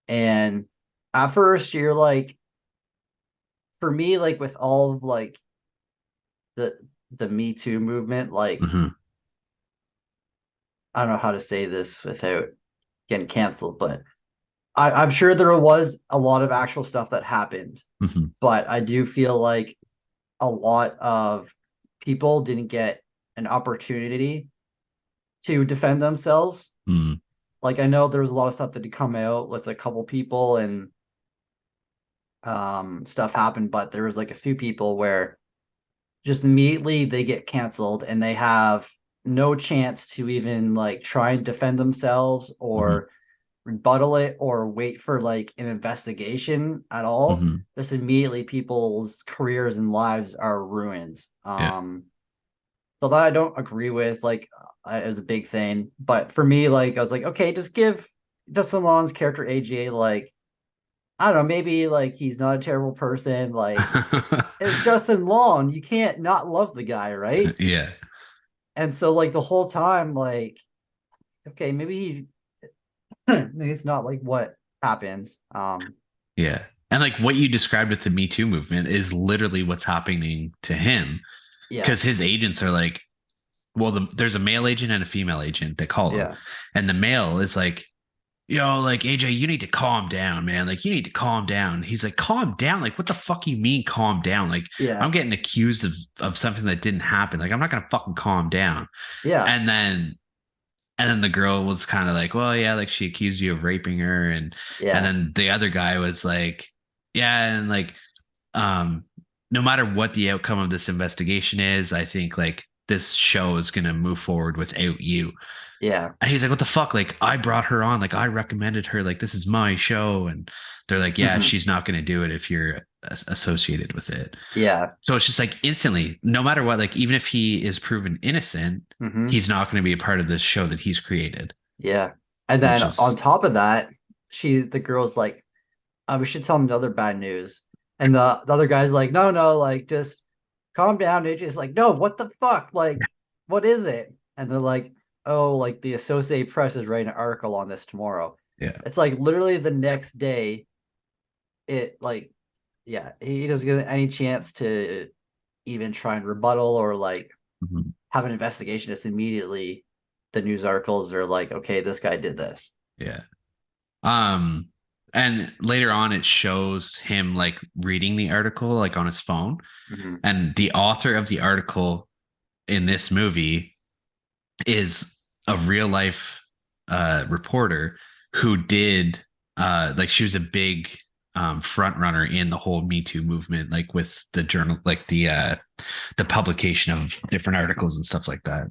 And at first you're like, for me, like with all of like the Me Too movement, like I don't know how to say this without getting canceled, but I'm sure there was a lot of actual stuff that happened, but I do feel like a lot of people didn't get an opportunity to defend themselves. Mm. Like I know there was a lot of stuff that had come out with a couple people and stuff happened, but there was like a few people where just immediately they get canceled and they have no chance to even like try and defend themselves Mhm. or rebuttal it or wait for like an investigation at all. Mhm. Just immediately people's careers and lives are ruined. Yeah. So that I don't agree with. Like, it was a big thing, but for me, like, I was like, okay, just give Justin Long's character AJ, like, I don't know, maybe like he's not a terrible person. Like, it's Justin Long. You can't not love the guy, right? Yeah. And so, like, the whole time, like, okay, maybe maybe it's not like what happens. Yeah. And like what you described with the Me Too movement is literally what's happening to him Yeah, because his agents are like, well, there's a male agent and a female agent. They call him, yeah, and the male is like, yo, like AJ, you need to calm down, man. Like you need to calm down. He's like, calm down. Like, what the fuck you mean, calm down? Like, yeah, I'm getting accused of something that didn't happen. Like, I'm not gonna fucking calm down. yeah, And then the girl was kind of like, well, yeah, like she accused you of raping her, and yeah, then the other guy was like, yeah, and like, um, no matter what the outcome of this investigation is, I think like this show is gonna move forward without you. yeah. And he's like, what the fuck? Like, I brought her on. Like, I recommended her. Like, this is my show. And they're like, yeah, Mhm. she's not going to do it if you're associated with it. Yeah. So it's just like instantly, no matter what, like, even if he is proven innocent, Hmm. he's not going to be a part of this show that he's created, Yeah. And which then on is, top of that, the girl's like, we should tell him another bad news. And the other guy's like, no, no, like just calm down. AJ's like, no, what the fuck? Like, what is it? And they're like, oh, like the Associated Press is writing an article on this tomorrow. yeah. It's like literally the next day, it like, yeah, he doesn't get any chance to even try and rebuttal or like Mhm. have an investigation. Just immediately the news articles are like, okay, this guy did this. Yeah. Um, and later on, it shows him like reading the article, like on his phone. Mhm. And the author of the article in this movie is a real life reporter who did like she was a big front runner in the whole Me Too movement, like with the journal, like the publication of different articles and stuff like that.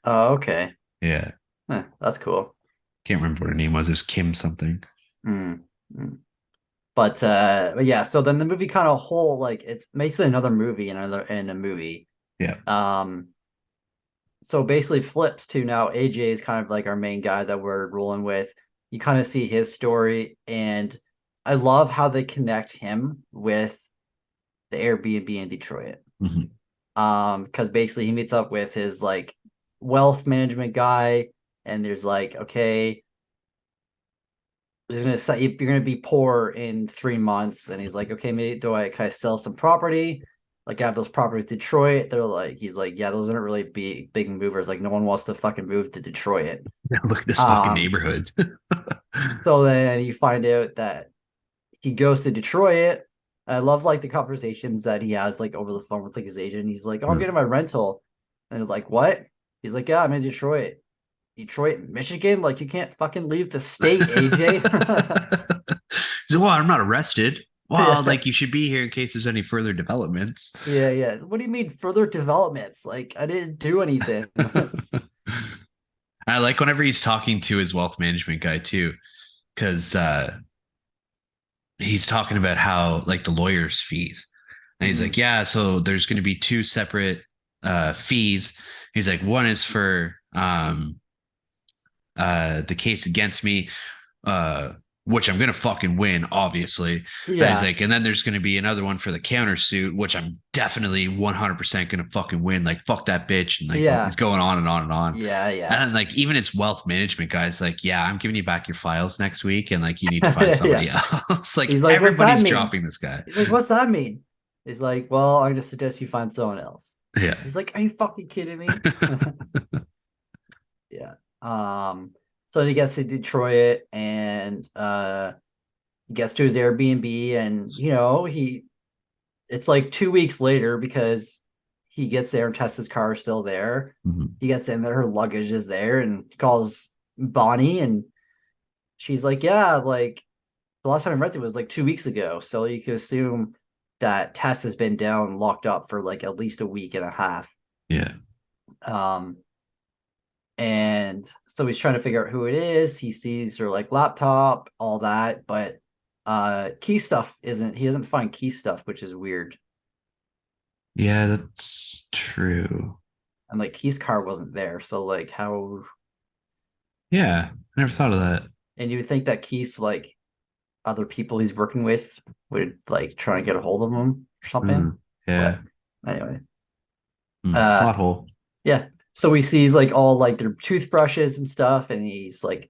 Oh, okay. Yeah, That's cool. can't remember what her name was. It was Kim something. Mm. Mm. But yeah, so then the movie kind of whole like it's basically another movie in a movie. Yeah. Um so basically flips to now AJ is kind of like our main guy that we're rolling with. You kind of see his story, and I love how they connect him with the Airbnb in Detroit. Mhm. Because basically he meets up with his like wealth management guy, and there's like, okay, you're gonna be poor in 3 months, and he's like, okay, maybe can I sell some property? Like I have those properties in Detroit. He's like, yeah, those aren't really big movers. Like no one wants to fucking move to Detroit. Look at this fucking Um, neighborhood. so then you find out that he goes to Detroit. I love like the conversations that he has like over the phone with like his agent. He's like, oh, I'm getting my rental. And it's like, what? He's like, yeah, I'm in Detroit. Detroit, Michigan? Like you can't fucking leave the state, AJ. So, well, I'm not arrested. Well, Yeah. like you should be here in case there's any further developments. Yeah, yeah. What do you mean further developments? Like I didn't do anything. I like whenever he's talking to his wealth management guy too, because he's talking about how like the lawyer's fees, and he's like, Mhm. yeah, so there's going to be two separate fees. He's like, one is for the case against me, uh, which I'm gonna fucking win, obviously. And he's Yeah. like, and then there's gonna be another one for the countersuit, which I'm definitely 100% gonna fucking win. Like, fuck that bitch, and like he's Yeah. going on and on and on. Yeah, yeah. And then, like even his wealth management guy's like, yeah, I'm giving you back your files next week, and like you need to find Yeah. somebody else. Like He's like, what's that everybody's mean? dropping this guy. He's like, what's that mean? He's like, well, I'm gonna suggest you find someone else. Yeah. He's like, are you fucking kidding me? Yeah. So he gets to Detroit and he gets to his Airbnb, and it's like 2 weeks later because he gets there and Tessa's car is still there. Mhm. He gets in there, her luggage is there, and calls Bonnie, and she's like, yeah, like the last time I read it was like 2 weeks ago. So you could assume that Tess has been down, locked up for like at least a week and a half. Yeah. Um, and so he's trying to figure out who it is. He sees her like laptop, all that, but key stuff isn't, he doesn't find key stuff, which is weird. Yeah, that's true. And like Key's car wasn't there. So like how, Yeah, I never thought of that. and you would think that Key's like other people he's working with would like try to get a hold of him or something. Yeah. But anyway. Plot hole. Yeah. So he sees like all like their toothbrushes and stuff, and he's like,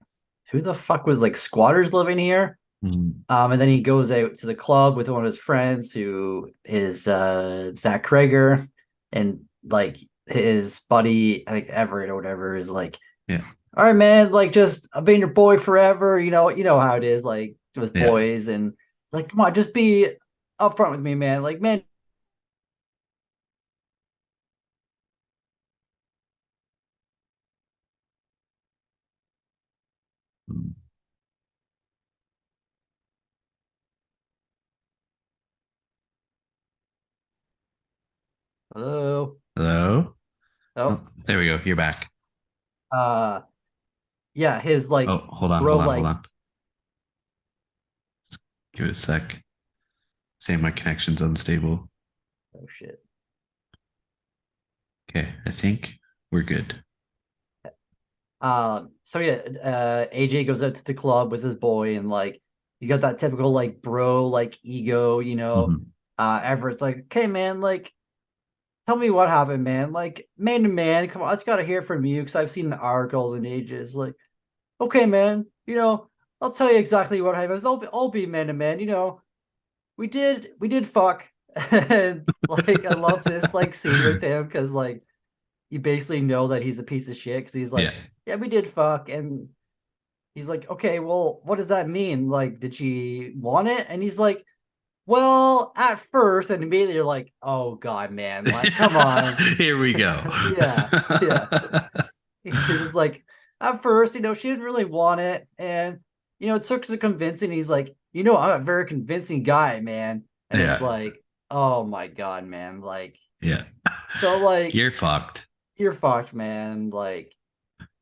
who the fuck was like squatters living here? And then he goes out to the club with one of his friends who is Zach Cregger, and like his buddy, I think Everett or whatever, is like, Yeah. all right, man, like just I've been your boy forever, you know how it is, like with boys, and like come on, just be upfront with me, man. Like, man, hello. Hello? Oh, Oh, there we go. You're back. yeah, his like Oh, hold on, bro, hold on, like, hold on. Give it a sec. Say my connection's unstable. oh shit. Okay, I think we're good. So yeah, AJ goes out to the club with his boy, and like you got that typical like bro like ego, you know. Mhm. Everett's like, okay, man, like tell me what happened, man. Like man to man, come on, I just gotta hear from you because I've seen the articles and ages. Like, okay, man, I'll tell you exactly what happened. I'll be man to man, we did fuck. And like I love this like scene with him because like you basically know that he's a piece of shit because he's like, Yeah. yeah, we did fuck. And he's like, okay, well, what does that mean? Like, did she want it? And he's like, well, at first, and immediately you're like, oh God, man, like, come on. Here we go. Yeah, yeah. He's just like, at first, she didn't really want it. And, it took some convincing. He's like, I'm a very convincing guy, man. And it's Yeah. like, oh my God, man. Like, Yeah. so like, You're fucked. you're fucked, man. Like,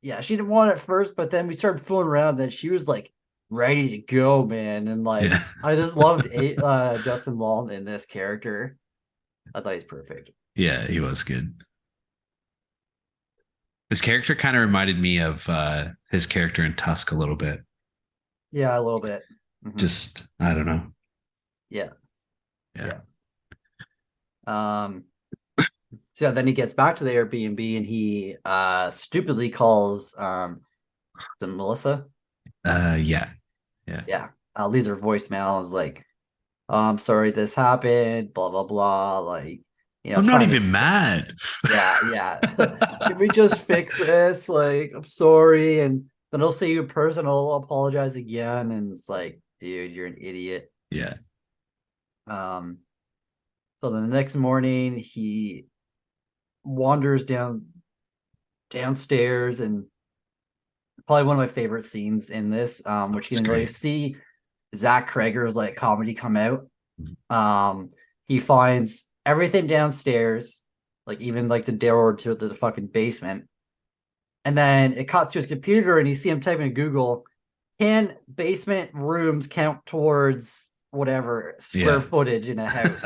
yeah, she didn't want it first, but then we started fooling around. Then she was like ready to go, man. And like, Yeah. I just loved Justin Long in this character. I thought he's perfect. Yeah, he was good. His character kind of reminded me of his character in Tusk a little bit. Yeah, a little bit. Mhm. Just, I don't know. Yeah. Yeah. So yeah, then he gets back to the Airbnb and he stupidly calls the Melissa. Yeah. Yeah. Leaves her voicemail and is like, oh, I'm sorry this happened, blah blah blah. Like, I'm not trying to even mad. Yeah. Can we just fix this? Like, I'm sorry. And then he'll see you in person, he'll apologize again. And it's like, dude, you're an idiot. Yeah. So the next morning he wanders downstairs, and probably one of my favorite scenes in this, which you can really see Zach Cregger's like comedy come out. He finds everything downstairs, like even like the door to the fucking basement. And then it cuts to his computer and you see him typing in Google, can basement rooms count towards whatever square footage in a house?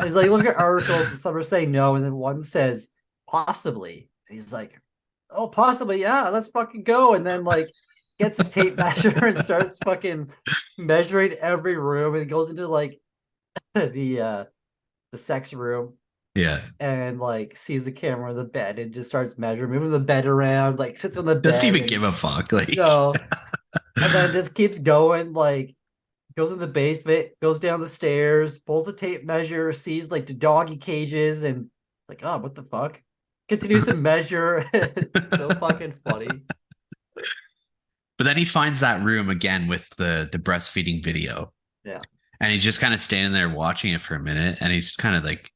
He's like, look at articles and some are saying no, and then one says possibly. He's like, oh, possibly, yeah, let's fucking go. And then like gets a tape measure and starts fucking measuring every room and goes into like the sex room. Yeah. And like sees the camera on the bed and just starts measuring, moving the bed around, like sits on the bed. Doesn't even give a fuck. Like, and then just keeps going, like goes in the basement, goes down the stairs, pulls a tape measure, sees like the doggy cages, and like, oh, what the fuck? Continues to measure. So fucking funny. But then he finds that room again with the breastfeeding video. Yeah. And he's just kind of standing there watching it for a minute, and he's kind of like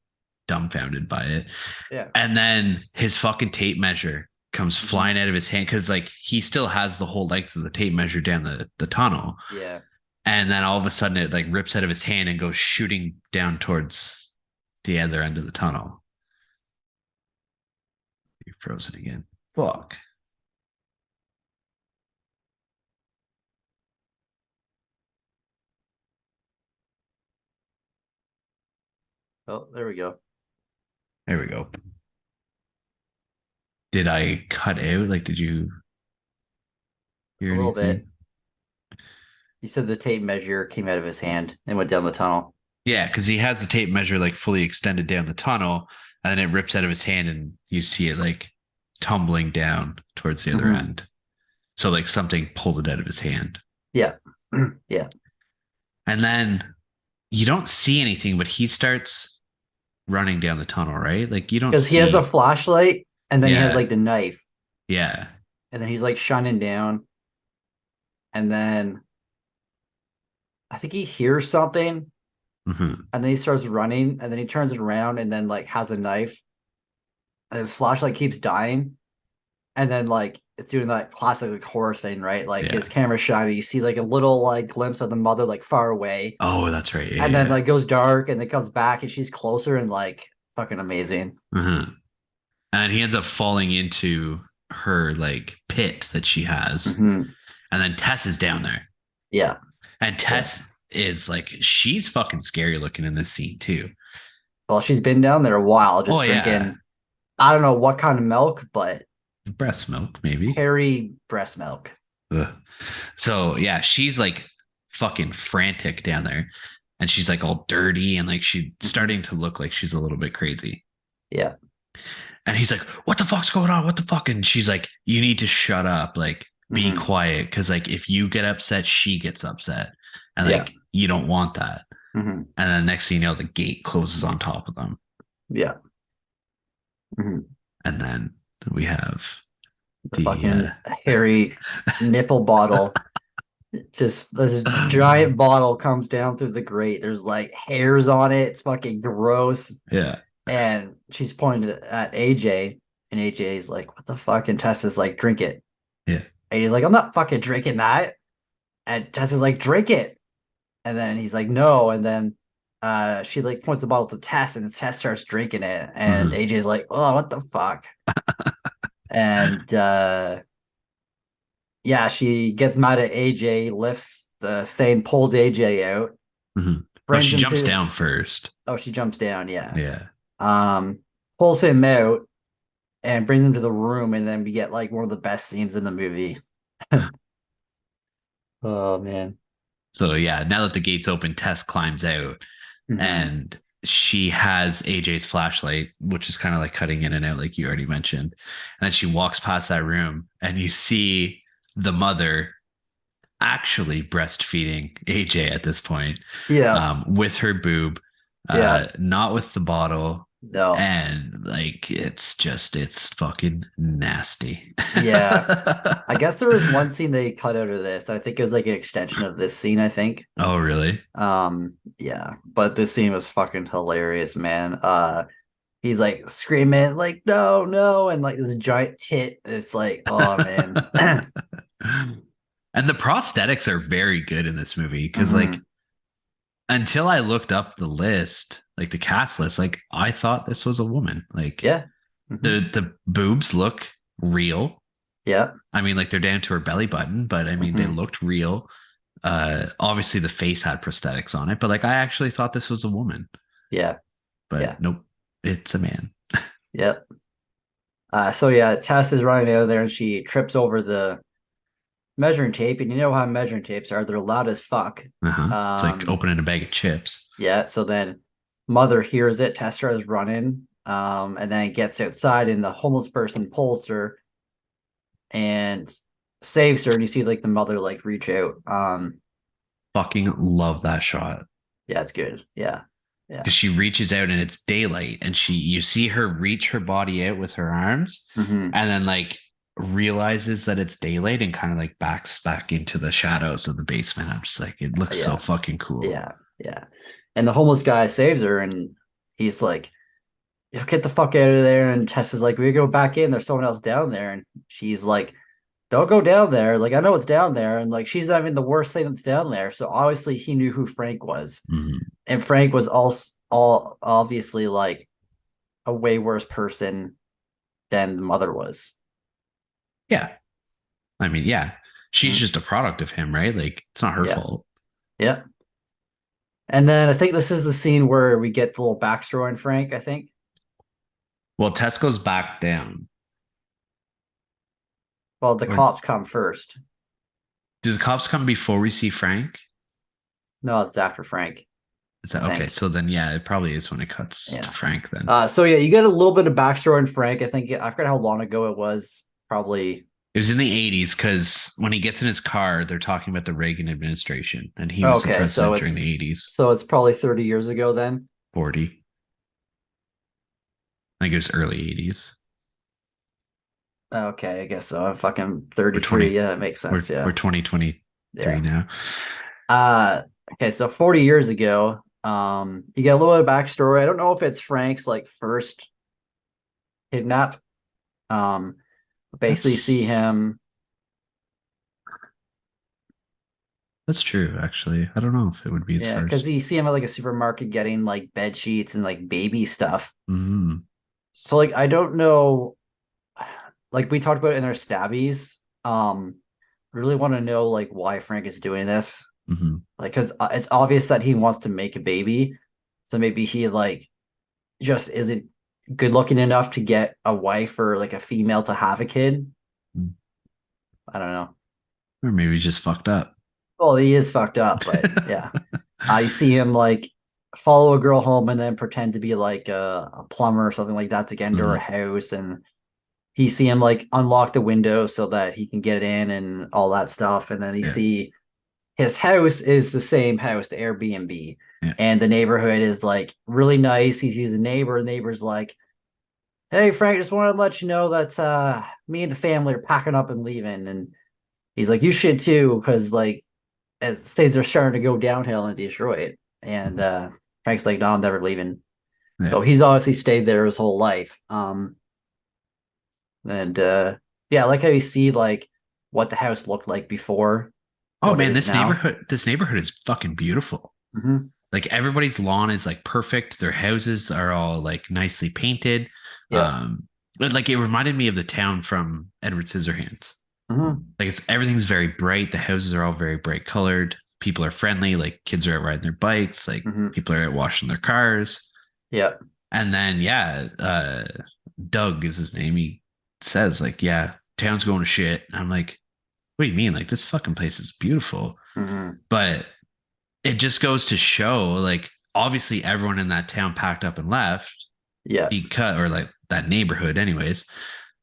dumbfounded by it. Yeah. And then his fucking tape measure comes flying out of his hand because like he still has the whole length of the tape measure down the tunnel. Yeah. And then all of a sudden it like rips out of his hand and goes shooting down towards the other end of the tunnel. You're frozen again. Fuck. Oh, there we go. There we go. Did I cut out? Like, did you hear A little anything? bit. He said the tape measure came out of his hand and went down the tunnel. Yeah, because he has the tape measure like fully extended down the tunnel, and then it rips out of his hand, and you see it like tumbling down towards the other end. So like something pulled it out of his hand. Yeah. Yeah. And then you don't see anything, but he starts running down the tunnel, right? Like you don't Because he has a flashlight and then he has Yeah. like the knife. Yeah. And then he's like shining down. And then I think he hears something Mm-hmm. and then he starts running and then he turns around and then like has a knife. And his flashlight keeps dying. And then like it's doing that classic like, horror thing, right? Like Yeah. his camera's shining. You see like a little like glimpse of the mother like far away. Oh, that's right. Yeah, And then yeah. like goes dark and then comes back and she's closer and like fucking amazing. Mm-hmm. And he ends up falling into her like pit that she has. Mhm. And then Tess is down there. Yeah. And Tess is like, she's fucking scary looking in this scene too. Well, she's been down there a while just drinking, yeah. I don't know what kind of milk, but Breast milk, maybe. hairy breast milk. Ugh. So yeah, she's like fucking frantic down there. And she's like all dirty and like she's starting to look like she's a little bit crazy. Yeah. And he's like, what the fuck's going on? What the fuck? And she's like, you need to shut up. Like, be quiet. Cause like if you get upset, she gets upset. And like you don't want that. And then next thing you know, the gate closes on top of them. Yeah. And then we have the fucking hairy nipple bottle. Just this giant bottle comes down through the grate. There's like hairs on it. It's fucking gross. Yeah. And she's pointing at AJ, and AJ's like, "What the fuck?" And Tessa's like, "Drink it." Yeah. And he's like, "I'm not fucking drinking that." And Tessa's like, "Drink it." And then he's like, "No." And then she like points the bottle to Tess, and Tess starts drinking it. And AJ's like, "Oh, what the fuck?" And yeah, she gets mad at AJ, lifts the thing, pulls AJ out. Well, she jumps down first. Oh, she jumps down, yeah. Yeah. Pulls him out and brings him to the room, and then we get like one of the best scenes in the movie. Oh man. So yeah, now that the gate's open, Tess climbs out and she has AJ's flashlight, which is kind of like cutting in and out, like you already mentioned. And then she walks past that room and you see the mother actually breastfeeding AJ at this point. Yeah. With her boob. Not with the bottle. No. And like it's fucking nasty. Yeah. I guess there was one scene they cut out of this. I think it was like an extension of this scene, I think. Oh, really? Yeah. But this scene was fucking hilarious, man. He's like screaming, like, no, no, and like this giant tit. It's like, oh man. And the prosthetics are very good in this movie because like until I looked up the list, like the cast list, like I thought this was a woman. Like the boobs look real. Yeah. I mean, like they're down to her belly button, but I mean they looked real. Obviously the face had prosthetics on it, but like I actually thought this was a woman. Yeah. But nope, it's a man. Yep. So yeah, Tess is running out of there and she trips over the measuring tape, and you know how measuring tapes are, they're loud as fuck. It's like opening a bag of chips. Yeah, so then mother hears it, Tessa is running, and then gets outside and the homeless person pulls her and saves her, and you see like the mother like reach out. Fucking love that shot. Yeah, it's good. Yeah. Because she reaches out and it's daylight, and you see her reach her body out with her arms, and then like realizes that it's daylight and kind of like backs back into the shadows of the basement. I'm just like, it looks so fucking cool. Yeah. And the homeless guy saves her, and he's like, get the fuck out of there. And Tess is like, we go back in. There's someone else down there. And she's like, don't go down there. Like, I know it's down there. And like, she's not even the worst thing that's down there. So obviously he knew who Frank was. Mhm. And Frank was also all obviously like a way worse person than the mother was. Yeah. I mean, yeah. She's Mhm. just a product of him, right? Like, it's not her Yeah. fault. Yeah. And then I think this is the scene where we get the little backstory on Frank, I think. Well, Tess goes back down. Well, the Or cops come first. does the cops come before we see Frank? No, it's after Frank, Is I that okay? think. So then, yeah, it probably is when it cuts to Yeah. Frank then. So yeah, you get a little bit of backstory on Frank. I think I forgot how long ago it was. Probably. It was in the 80s because when he gets in his car, they're talking about the Reagan administration and he was the Okay, president during the 80s. so it's probably 30 years ago then. 40. I think it was early 80s. Okay, I guess so. I'm fucking We're 33. 20. Yeah, it makes sense. We're Yeah. 2023 Yeah. now. Okay, so 40 years ago, you get a little bit of backstory. I don't know if it's Frank's like first kidnap. Basically see him. That's true, actually. I don't know if it would be his Yeah, because first. you see him at like a supermarket getting like bed sheets and like baby stuff. Mm-hmm. So like I don't know, like we talked about in our stabbies. Really want to know like why Frank is doing this. Mm-hmm. Like, because it's obvious that he wants to make a baby, so maybe he like just isn't good looking enough to get a wife or like a female to have a kid. I don't know. Or maybe he's just fucked up. Well, he is fucked up, but yeah. You see him like follow a girl home and then pretend to be like a plumber or something like that to get into her Mhm. house, and he see him like unlock the window so that he can get in and all that stuff, and then you Yeah. see his house is the same house, the Airbnb, Yeah. and the neighborhood is like really nice. He sees a neighbor, the neighbor's like, "Hey Frank, just wanted to let you know that me and the family are packing up and leaving," and he's like, "You should too," because like as things are starting to go downhill in Detroit. And Frank's like, no, I'm never leaving. Yeah. So he's obviously stayed there his whole life. And yeah, I like how you see like what the house looked like before and Oh what it man, is now. this neighborhood is fucking beautiful. Mm-hmm. Like everybody's lawn is like perfect. Their houses are all like nicely painted. Yeah. But like it reminded me of the town from Edward Scissorhands. Mm-hmm. Like it's everything's very bright. The houses are all very bright colored. People are friendly. Like kids are out riding their bikes. Like Mm-hmm. people are out washing their cars. Yeah. And then yeah, Doug is his name. He says like, yeah, town's going to shit. And I'm like, what do you mean? Like this fucking place is beautiful. Mm-hmm. But it just goes to show like obviously everyone in that town packed up and left Yeah. because or like that neighborhood anyways,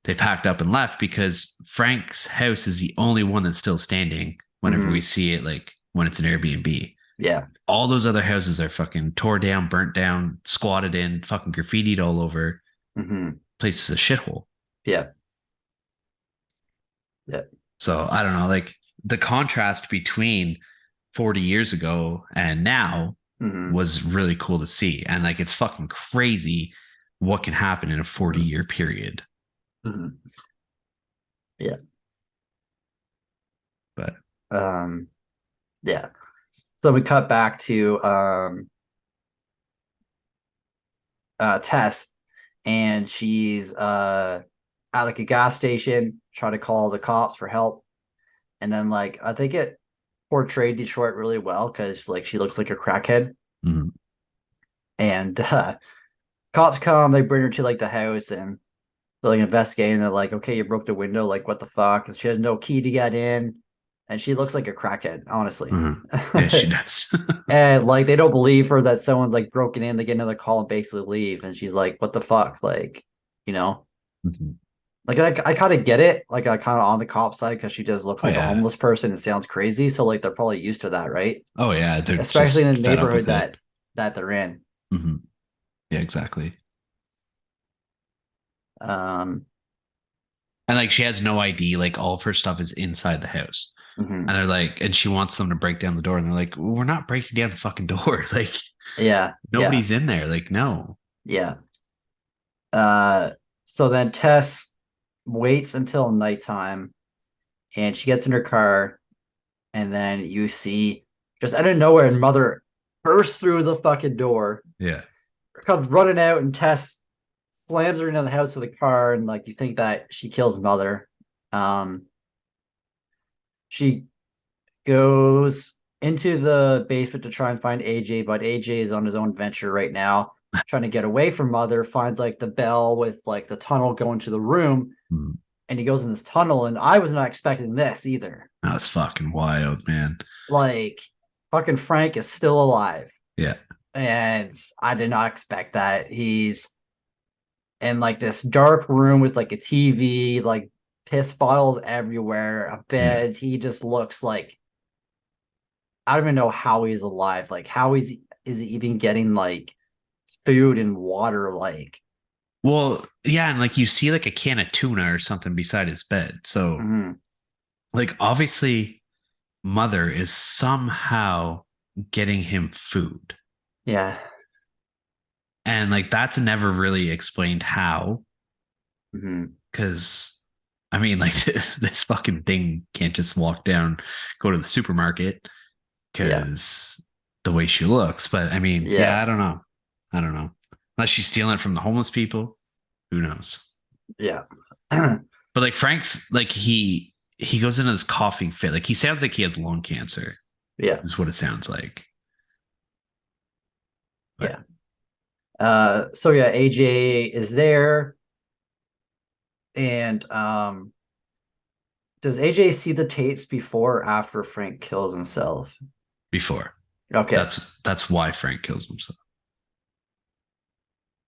they packed up and left because Frank's house is the only one that's still standing whenever Mhm. we see it, like when it's an Airbnb. Yeah. All those other houses are fucking tore down, burnt down, squatted in, fucking graffitied all over. Mm-hmm. Place is a shithole. Yeah. Yeah. So I don't know, like the contrast between 40 years ago and now Mm-hmm. was really cool to see. And like it's fucking crazy what can happen in a 40-year period. Mm-hmm. Yeah. But yeah. So we cut back to Tess, and she's at like a gas station trying to call the cops for help. And then like I think it portrayed Detroit really well because like she looks like a crackhead. mm-hmm. And cops come, they bring her to like the house, and they're like investigating. They're like, okay, you broke the window, like what the fuck? And she has no key to get in, and she looks like a crackhead, honestly. Mm-hmm. Yeah, she does. And like they don't believe her that someone's like broken in, they get another call and basically leave. And she's like, what the fuck? Like, you know, Mm-hmm. like I kind of get it. Like I kind of on the cop side because she does look Oh like a yeah. homeless person. It sounds crazy. So like they're probably used to that, right? Oh yeah. They're Especially in just the fed up neighborhood with it. that they're in. Mm-hmm. Yeah, exactly. Um, And like she has no ID. Like all of her stuff is inside the house. mhm. And they're like, and she wants them to break down the door. And they're like, we're not breaking down the fucking door. Like Yeah, nobody's in there. Like, no. yeah. So then Tess waits until nighttime and she gets in her car, and then you see just out of nowhere, and Mother bursts through the fucking door, Yeah. comes running out, and Tess slams her into the house with a car, and like you think that she kills Mother. She goes into the basement to try and find AJ, but AJ is on his own venture right now, trying to get away from Mother, finds like the bell with like the tunnel going to the room, Mm. and he goes in this tunnel, and I was not expecting this either. That was fucking wild, man. Like, fucking Frank is still alive. Yeah. And I did not expect that. He's in like this dark room with like a TV, like piss bottles everywhere, a bed. He just looks like I don't even know how he's alive. Like how is he even getting like food and water? Like, Well, yeah, and like you see like a can of tuna or something beside his bed. So mhm. like obviously Mother is somehow getting him food. Yeah. And like that's never really explained how. Mhm. Because I mean, like this fucking thing can't just walk down, go to the supermarket Yeah. because the way she looks. But I mean, yeah, Yeah. I don't know. I don't know. Unless she's stealing it from the homeless people, who knows? Yeah. But like Frank's like he goes into this coughing fit. Like he sounds like he has lung cancer, Yeah. is what it sounds like. But Yeah. So yeah, AJ is there, and does AJ see the tapes before or after Frank kills himself? before. Okay. That's why Frank kills himself.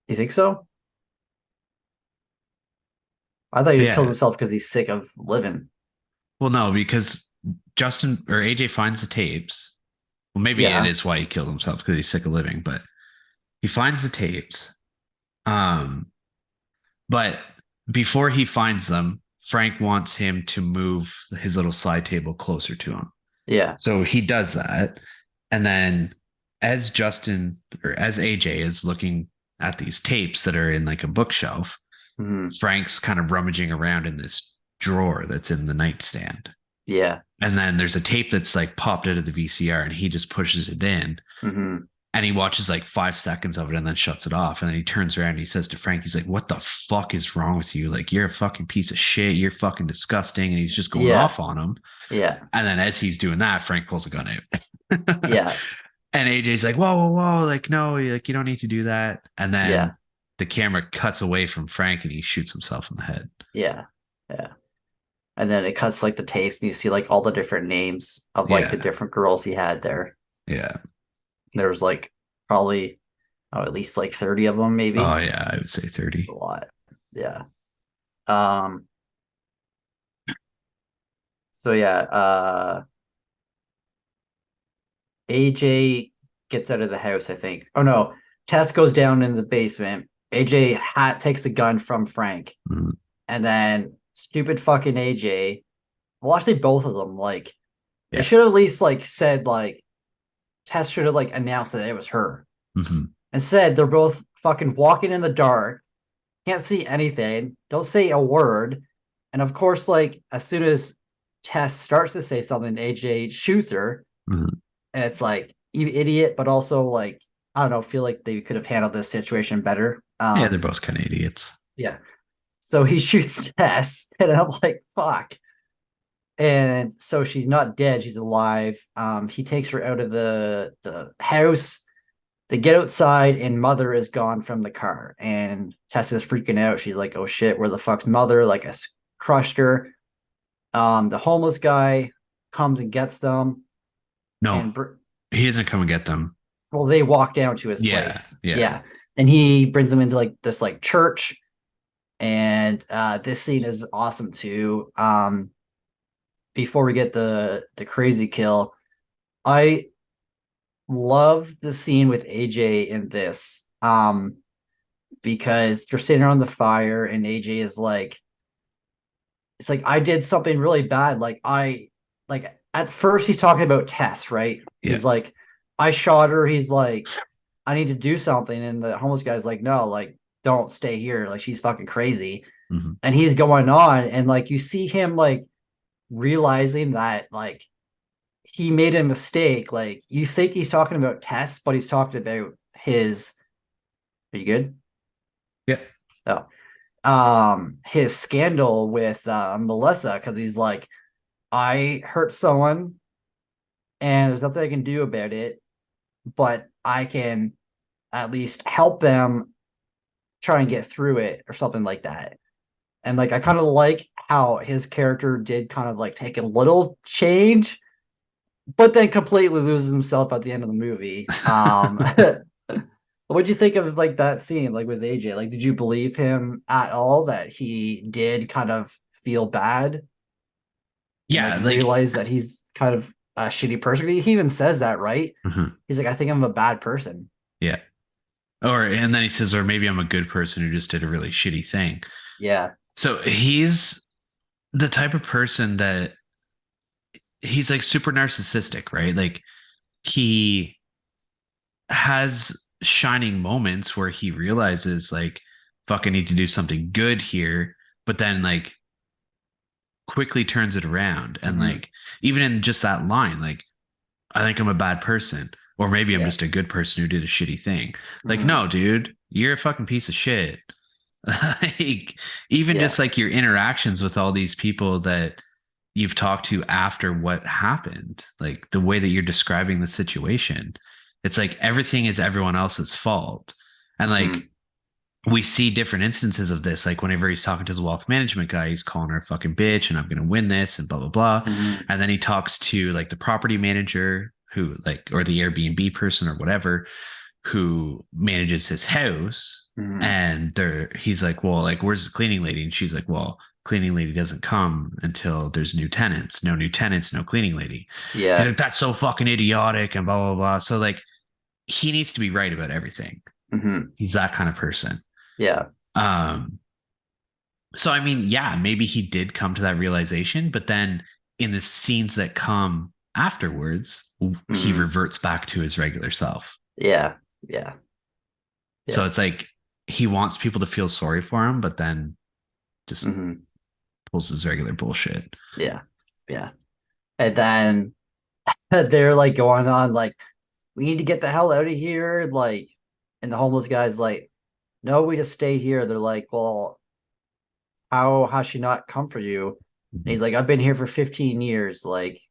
You think so? I thought he just kills Yeah. himself because he's sick of living. Well, no, because Justin or AJ finds the tapes. Well, maybe it Yeah. is why he killed himself because he's sick of living, but he finds the tapes. Um, but before he finds them, Frank wants him to move his little side table closer to him. Yeah. So he does that. And then as Justin or as AJ is looking at these tapes that are in like a bookshelf, Mhm. Frank's kind of rummaging around in this drawer that's in the nightstand. Yeah. And then there's a tape that's like popped out of the VCR and he just pushes it in Hmm. and he watches like 5 seconds of it and then shuts it off. And then he turns around and he says to Frank, he's like, "What the fuck is wrong with you? Like, you're a fucking piece of shit. You're fucking disgusting." And he's just going Yeah. off on him. Yeah. And then as he's doing that, Frank pulls a gun out. Yeah. And AJ's like, "Whoa, whoa, whoa. Like, no, like, you don't need to do that." And then Yeah. the camera cuts away from Frank and he shoots himself in the head. Yeah. Yeah. And then it cuts like the tapes and you see like all the different names of like the Yeah. different girls he had there. Yeah. There was like probably at least like 30 of them, maybe. Oh, yeah. I would say 30. A lot. Yeah. Um, so yeah, AJ gets out of the house, I think. Oh no, Tess goes down in the basement. AJ takes the gun from Frank, Mhm. and then stupid fucking AJ. Well, actually, both of them. Like, they Yeah. should have at least like said like Tess should have like announced that it was her. Mhm. Instead, they're both fucking walking in the dark, can't see anything, don't say a word, and of course, like as soon as Tess starts to say something, AJ shoots her. Mhm. And it's like, you idiot, but also like, I don't know, feel like they could have handled this situation better. Yeah, they're both kind of idiots. Yeah. So he shoots Tess, and I'm like, fuck. And so she's not dead, she's alive. He takes her out of the house. They get outside, and Mother is gone from the car. And Tess is freaking out. She's like, oh shit, where the fuck's Mother? Like, I crushed her. The homeless guy comes and gets them. No, And he doesn't come and get them. well, they walk down to his Yeah, place. yeah. And he brings them into like this like church. And this scene is awesome too. Before we get the crazy kill, I love the scene with AJ in this. Because they're sitting around the fire and AJ is like, it's like, I did something really bad. Like at first he's talking about Tess, right? Yeah. He's like, I shot her. He's like, I need to do something. And the homeless guy's like, no, like, don't stay here. Like, she's fucking crazy. Mm-hmm. And he's going on, and like you see him like realizing that like he made a mistake. Like, you think he's talking about Tess, but he's talking about his. Are you good? Yeah. Oh, his scandal with Melissa, because he's like, I hurt someone, and there's nothing I can do about it, but I can at least help them try and get through it or something like that. And like I kind of like how his character did kind of like take a little change, but then completely loses himself at the end of the movie. What'd you think of like that scene, like with AJ? Like, did you believe him at all that he did kind of feel bad and like Yeah, like realize that he's kind of a shitty person? He even says that, right? mhm, He's like, I think I'm a bad person. yeah. Or and then he says, or maybe I'm a good person who just did a really shitty thing. Yeah. So he's the type of person that he's like super narcissistic, right? Like he has shining moments where he realizes like, fuck, I need to do something good here, but then like quickly turns it around. And Mhm. like even in just that line, like, I think I'm a bad person. Or maybe I'm Yeah. just a good person who did a shitty thing. Like, Mhm. no, dude, you're a fucking piece of shit. Like, even Yeah. just like your interactions with all these people that you've talked to after what happened, like the way that you're describing the situation, it's like everything is everyone else's fault. And like Mhm. we see different instances of this. Like whenever he's talking to the wealth management guy, he's calling her a fucking bitch and I'm going to win this and blah, blah, blah. Mhm. And then he talks to like the property manager who like, or the Airbnb person or whatever, who manages his house. Mhm. And he's like, well, like, where's the cleaning lady? And she's like, well, cleaning lady doesn't come until there's new tenants. No new tenants, no cleaning lady. He's Yeah. like, that's so fucking idiotic and blah, blah, blah. So like, he needs to be right about everything. Mhm. He's that kind of person. Yeah. Um, so I mean, yeah, maybe he did come to that realization, but then in the scenes that come afterwards, he Mhm. reverts back to his regular self. Yeah. Yeah. So Yeah. it's like he wants people to feel sorry for him, but then just Mhm. pulls his regular bullshit. Yeah. Yeah. And then they're like going on like, we need to get the hell out of here. Like, and the homeless guy's like, no, we just stay here. They're like, well, how has she not come for you? And Mhm. he's like, I've been here for 15 years. Like,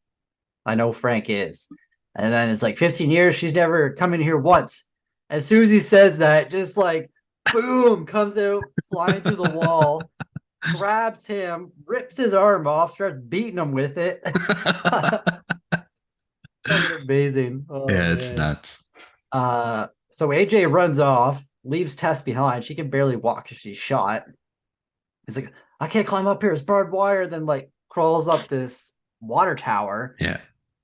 I know Frank is. And then it's like 15 years, she's never come in here once. As soon as he says that, just like boom, comes out flying through the wall, grabs him, rips his arm off, starts beating him with it. Fucking amazing. Oh Yeah, it's man. nuts. So AJ runs off, leaves Tess behind. She can barely walk because she's shot. He's like, I can't climb up here. It's barbed wire. Then like crawls up this water tower. Yeah.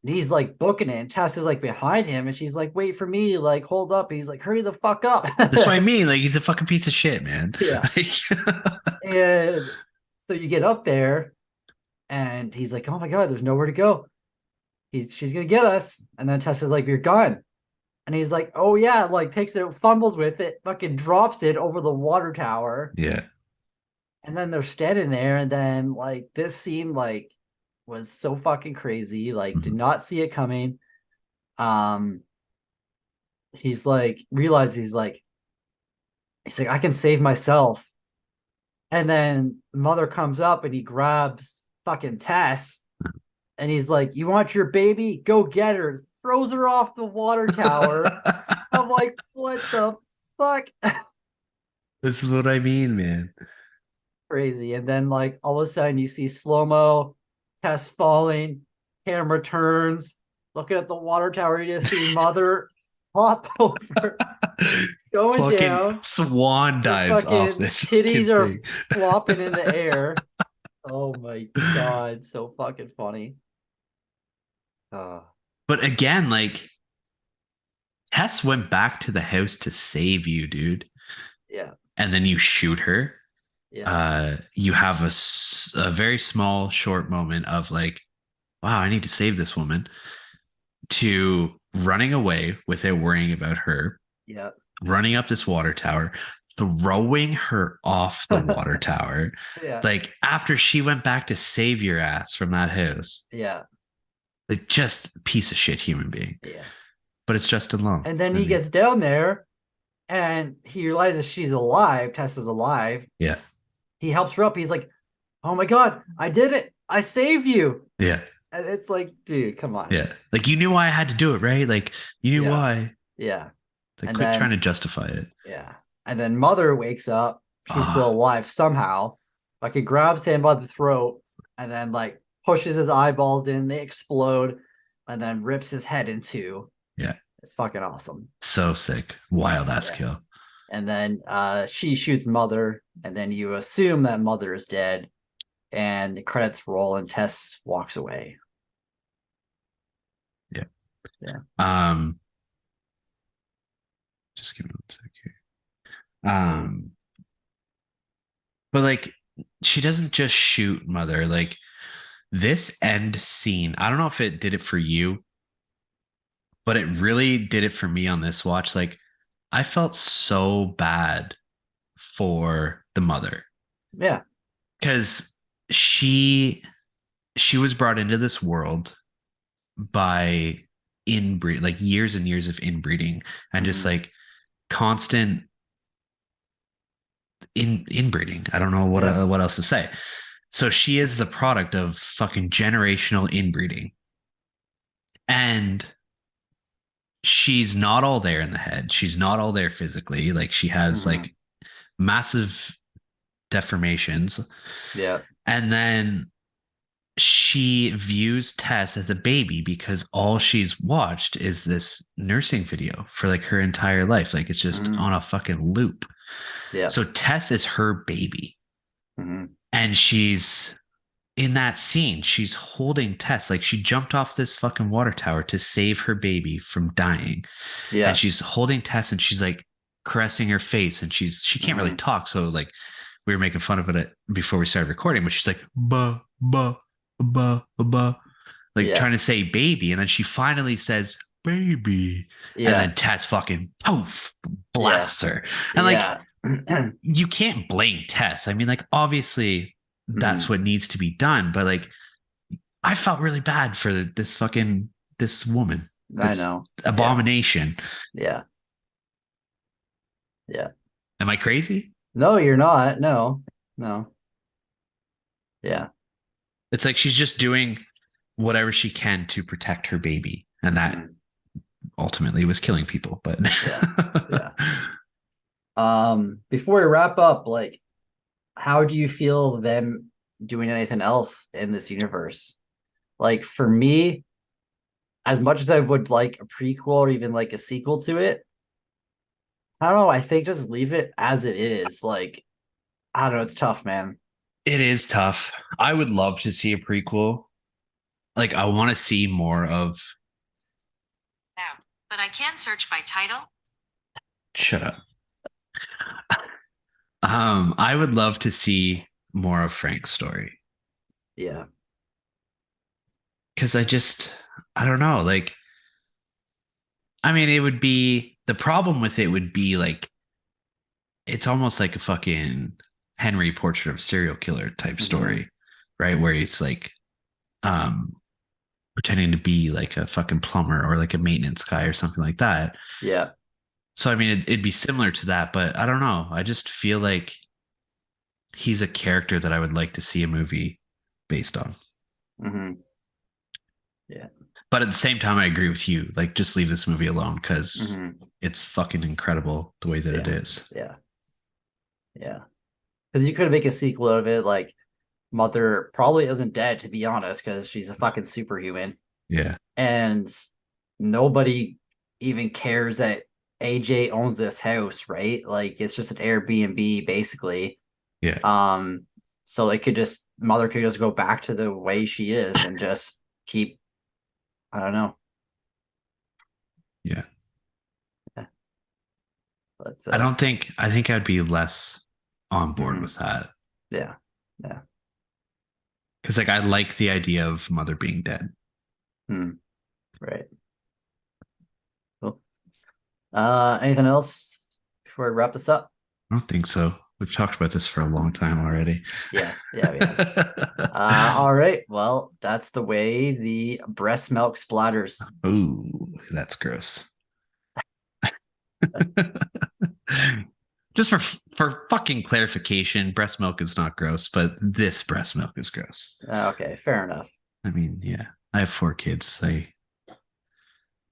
And he's like booking it. And Tess is like behind him. And she's like, wait for me. Like, hold up. And he's like, hurry the fuck up. That's what I mean. Like he's a fucking piece of shit, man. Yeah. And so you get up there and he's like, oh my God, there's nowhere to go. She's gonna get us. And then Tess is like, you're gone. And he's like, oh yeah, like takes it, fumbles with it, fucking drops it over the water tower. Yeah. And then they're standing there, and then like this scene like was so fucking crazy. Like, did Mhm. not see it coming. Um, he's like realized he's like, I can save myself. And then mother comes up and he grabs fucking Tess and he's like, you want your baby? Go get her. Throws her off the water tower. I'm like, what the fuck? This is what I mean, man. Crazy. And then like all of a sudden you see slow-mo, Tess falling, camera turns, looking at the water tower, you just see mother hop over, going Fucking down. swan Her dives off fucking this fucking titties are thing. flopping in the air. Oh my god, so fucking funny. Uh, But again, like Tess went back to the house to save you, dude. yeah, And then you shoot her. yeah, You have a very small, short moment of like, wow, I need to save this woman, to running away without worrying about her, yeah. running up this water tower, throwing her off the water tower. Yeah. Like after she went back to save your ass from that house. Yeah. Like just a piece of shit human being. Yeah. But it's Justin Long. And then I he mean, gets down there and he realizes she's alive. Tess is alive. yeah. He helps her up. He's like, oh my God, I did it. I saved you. Yeah. And it's like, dude, come on. Yeah. Like you knew why I had to do it, right? Like you knew Yeah. why. Yeah. Like And quit then, trying to justify it. yeah. And then Mother wakes up. She's still alive somehow. Like he grabs him by the throat and then like pushes his eyeballs in. They explode and then rips his head in two. Yeah. It's fucking awesome. So sick. Wild ass Yeah. kill. And then she shoots Mother, and then you assume that Mother is dead, and the credits roll, and Tess walks away. Yeah. Yeah. Just give me 1 sec here. But like she doesn't just shoot Mother. Like this end scene, I don't know if it did it for you, but it really did it for me on this watch. Like I felt so bad for the mother Yeah. because she was brought into this world by inbreed, like years and years of inbreeding and just like constant inbreeding. I don't know what else to say. So she is the product of fucking generational inbreeding. And she's not all there in the head. She's not all there physically. Like she has like massive deformations. Yeah. And then she views Tess as a baby because all she's watched is this nursing video for like her entire life. Like it's just on a fucking loop. Yeah. So Tess is her baby. Mm-hmm. And she's in that scene, she's holding Tess. Like she jumped off this fucking water tower to save her baby from dying. Yeah. And she's holding Tess and she's like caressing her face and she can't really talk. So like we were making fun of it before we started recording, but she's like, ba, ba, ba, ba, ba, like trying to say baby. And then she finally says, baby. Yeah. And then Tess fucking poof, blasts her. And like, you can't blame Tess. I mean, like, obviously that's what needs to be done. But like, I felt really bad for this woman. This I know. abomination. Yeah. Yeah. Am I crazy? No, you're not. No. Yeah. It's like she's just doing whatever she can to protect her baby. And that ultimately was killing people. But yeah. Before we wrap up, like, how do you feel them doing anything else in this universe? Like, for me, as much as I would like a prequel or even like a sequel to it, I don't know. I think just leave it as it is. Like, I don't know. It's tough, man. It is tough. I would love to see a prequel. Like, I want to see more of. No, but I can search by title. Shut up. I would love to see more of Frank's story. Yeah. Because I don't know. Like, I mean, it would be, the problem with it would be like, it's almost like a fucking Henry Portrait of a Serial Killer type story, right? Where he's like, pretending to be like a fucking plumber or like a maintenance guy or something like that. Yeah. So, I mean, it'd be similar to that, but I don't know. I just feel like he's a character that I would like to see a movie based on. Yeah. But at the same time, I agree with you. Like, just leave this movie alone because it's fucking incredible the way that it is. Yeah. Yeah. Because you could make a sequel out of it. Like, Mother probably isn't dead, to be honest, because she's a fucking superhuman. Yeah. And nobody even cares that AJ owns this house, right? Like, it's just an Airbnb, basically. Yeah. So Mother could just go back to the way she is and just keep, I don't know. Yeah. But I think I'd be less on board with that. Yeah. Yeah. Because like I like the idea of Mother being dead. Right. Cool. Anything else before I wrap this up? I don't think so. We've talked about this for a long time already. Yeah, we have. All right. Well, that's the way the breast milk splatters. Ooh, that's gross. Just for fucking clarification, breast milk is not gross, but this breast milk is gross. Okay, fair enough. I mean, yeah, I have 4 kids. I'm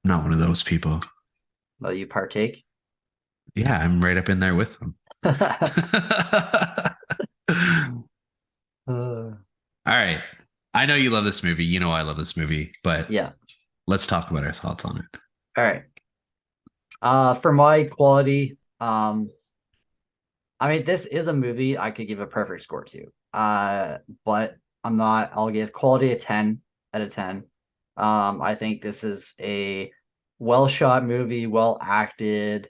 not one of those people. Will you partake? Yeah, I'm right up in there with them. Uh, All right. I know you love this movie. You know I love this movie, but yeah. let's talk about our thoughts on it. All right. For my quality, I mean, this is a movie I could give a perfect score to. But I'm not. I'll give quality a 10 out of 10. I think this is a well shot movie, well acted.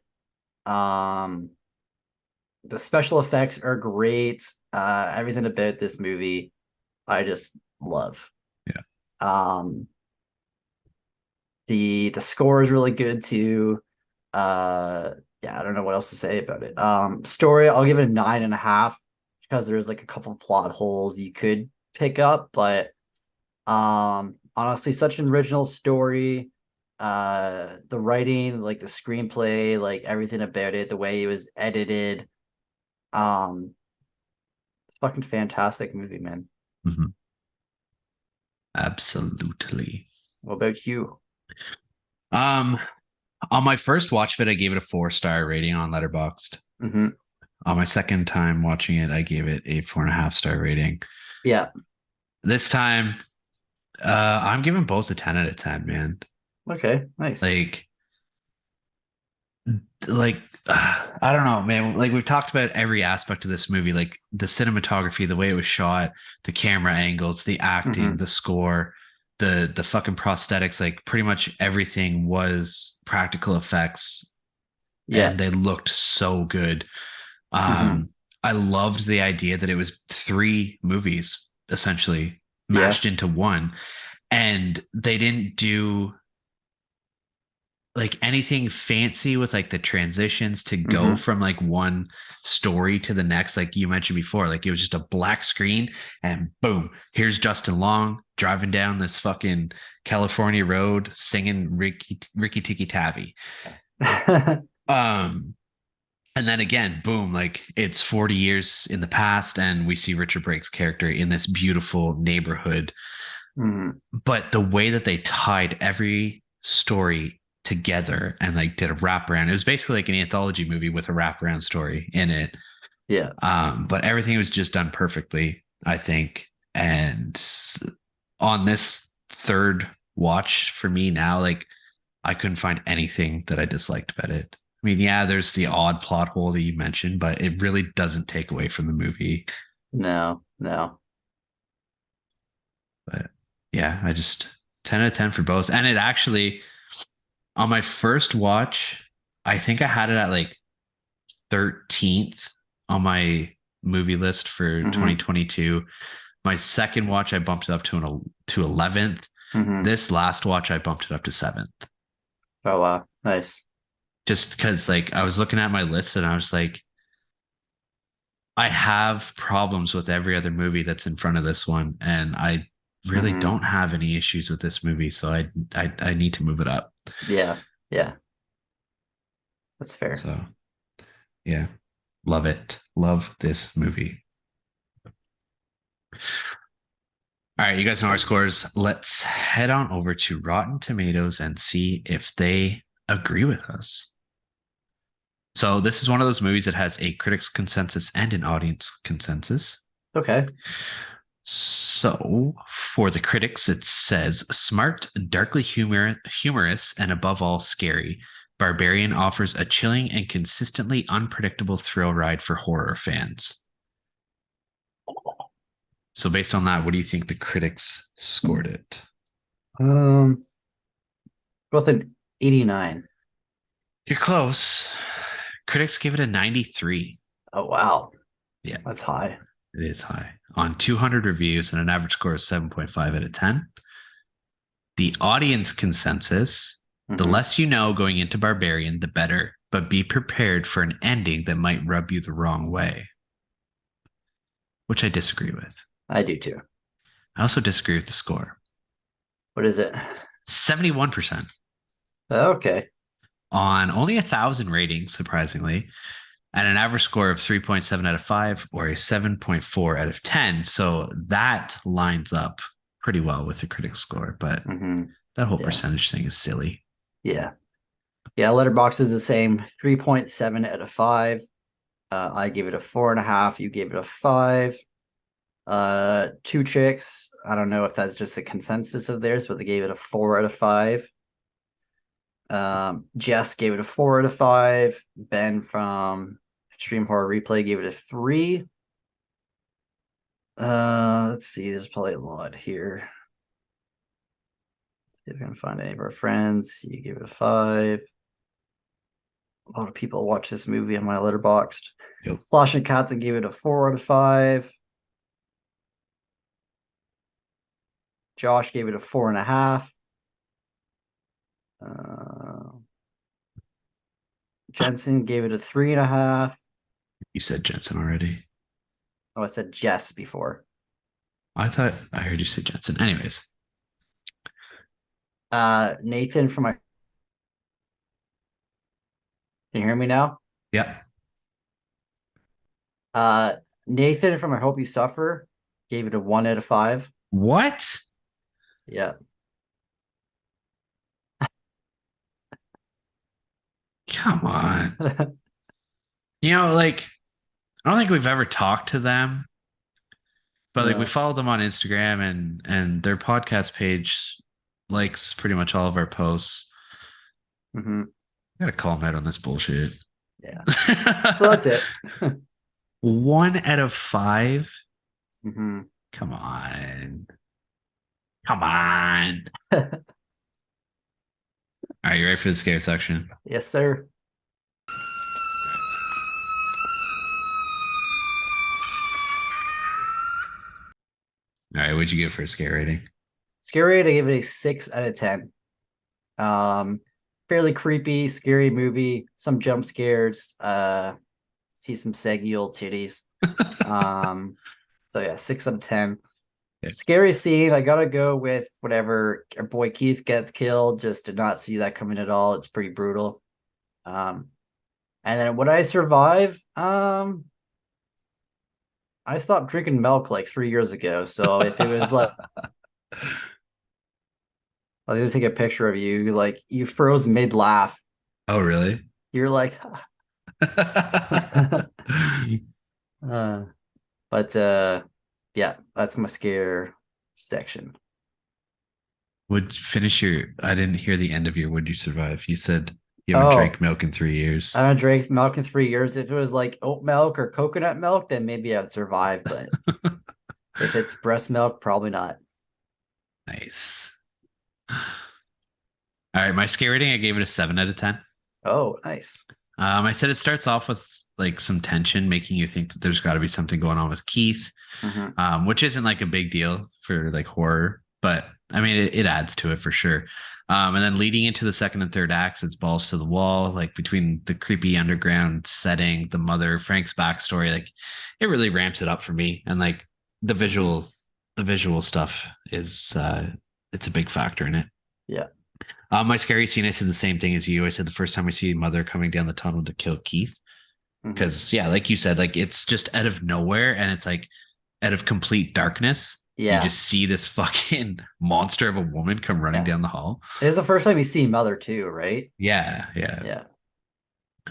The special effects are great. Everything about this movie, I just love. Yeah. The score is really good too. Yeah, I don't know what else to say about it. Story, I'll give it a 9.5 because there's like a couple of plot holes you could pick up, but honestly, such an original story. The writing, like the screenplay, like everything about it, the way it was edited. It's fucking fantastic movie, man. Mm-hmm. Absolutely. What about you? On my first watch of it, I gave it a 4-star rating on Letterboxd. Mm-hmm. On my second time watching it, I gave it a 4.5-star rating. Yeah. This time, I'm giving both a 10 out of 10, man. Okay, nice. I don't know, man. Like we've talked about every aspect of this movie, like the cinematography, the way it was shot, the camera angles, the acting, the score, the fucking prosthetics, like pretty much everything was practical effects. Yeah. And they looked so good. I loved the idea that it was 3 movies essentially mashed into one, and they didn't do like anything fancy with like the transitions to go from like one story to the next. Like you mentioned before, like it was just a black screen and boom, here's Justin Long driving down this fucking California road singing Ricky Tikki Tavi. And then again, boom, like it's 40 years in the past and we see Richard Brake's character in this beautiful neighborhood. But the way that they tied every story together and like did a wraparound, it was basically like an anthology movie with a wraparound story in it. Yeah. But everything was just done perfectly, I think. And on this third watch for me now, like I couldn't find anything that I disliked about it. I mean, yeah, there's the odd plot hole that you mentioned, but it really doesn't take away from the movie. No. But yeah, I just 10 out of 10 for both. And it actually, on my first watch, I think I had it at like 13th on my movie list for 2022. My second watch, I bumped it up to 11th. This last watch, I bumped it up to 7th. Oh, wow. Nice. Just because like I was looking at my list and I was like, I have problems with every other movie that's in front of this one, and I really don't have any issues with this movie, so I need to move it up. Yeah. That's fair. So yeah, love it. Love this movie. All right, you guys know our scores. Let's head on over to Rotten Tomatoes and see if they agree with us. So this is one of those movies that has a critics consensus and an audience consensus. Okay. So for the critics, it says smart, darkly humorous, and above all scary. Barbarian offers a chilling and consistently unpredictable thrill ride for horror fans. So based on that, what do you think the critics scored it? Both an 89. You're close. Critics give it a 93. Oh, wow. Yeah. That's high. It is high. On 200 reviews and an average score of 7.5 out of 10. The audience consensus The less you know going into Barbarian, the better, but be prepared for an ending that might rub you the wrong way. Which I disagree with. I do too. I also disagree with the score. What is it? 71%. Okay. On only 1,000 ratings, surprisingly, and an average score of 3.7 out of 5 or a 7.4 out of 10. So that lines up pretty well with the critic score, but that whole percentage thing is silly. Yeah. Yeah, Letterboxd is the same. 3.7 out of 5. I gave it a 4.5. You gave it a 5. Two Chicks. I don't know if that's just a consensus of theirs, but they gave it a 4 out of 5. Jess gave it a 4 out of 5. Ben from Extreme Horror Replay gave it a 3. Let's see, there's probably a lot here. Let's see if I can find any of our friends. You gave it a 5. A lot of people watch this movie on my Letterboxd. Yep. Slosh and Katzen gave it a 4 out of 5. Josh gave it a 4.5. Jensen gave it a 3.5. You said Jensen already. Oh, I said Jess before. I thought I heard you say Jensen. Anyways. Nathan from my. Can you hear me now? Yeah. Nathan from I Hope You Suffer gave it a 1 out of 5. What? Yeah. Come on. You know, like, I don't think we've ever talked to them, but like we followed them on Instagram and their podcast page likes pretty much all of our posts. Gotta call them out on this bullshit. Yeah. So that's it. 1 out of 5. Come on. All right, you ready for the scare section? Yes, sir. All right, what'd you give for a scare rating? Scare rating, I gave it a 6 out of 10. Fairly creepy, scary movie. Some jump scares. See some saggy old titties. So yeah, 6 out of 10. Yeah. Scary scene. I gotta go with whatever. Our boy Keith gets killed. Just did not see that coming at all. It's pretty brutal. And then would I survive? I stopped drinking milk like 3 years ago. So if it was like, I'll just take a picture of you. Like you froze mid laugh. Oh, really? You're like, yeah, that's my scare section. Would finish your? I didn't hear the end of your. Would you survive? You said you haven't drank milk in 3 years. I haven't drank milk in 3 years. If it was like oat milk or coconut milk, then maybe I'd survive. But if it's breast milk, probably not. Nice. All right, my scare rating, I gave it a 7 out of 10. Oh, nice. I said it starts off with like some tension, making you think that there's got to be something going on with Keith, which isn't like a big deal for like horror, but I mean, it adds to it for sure. And then leading into the second and third acts, it's balls to the wall, like between the creepy underground setting, the mother, Frank's backstory, like it really ramps it up for me. And like the visual stuff is, it's a big factor in it. Yeah. My scary scene, I said the same thing as you. I said the first time we see mother coming down the tunnel to kill Keith. Because yeah, like you said, like it's just out of nowhere and it's like out of complete darkness. Yeah. You just see this fucking monster of a woman come running down the hall. This is the first time you see mother too, right? Yeah.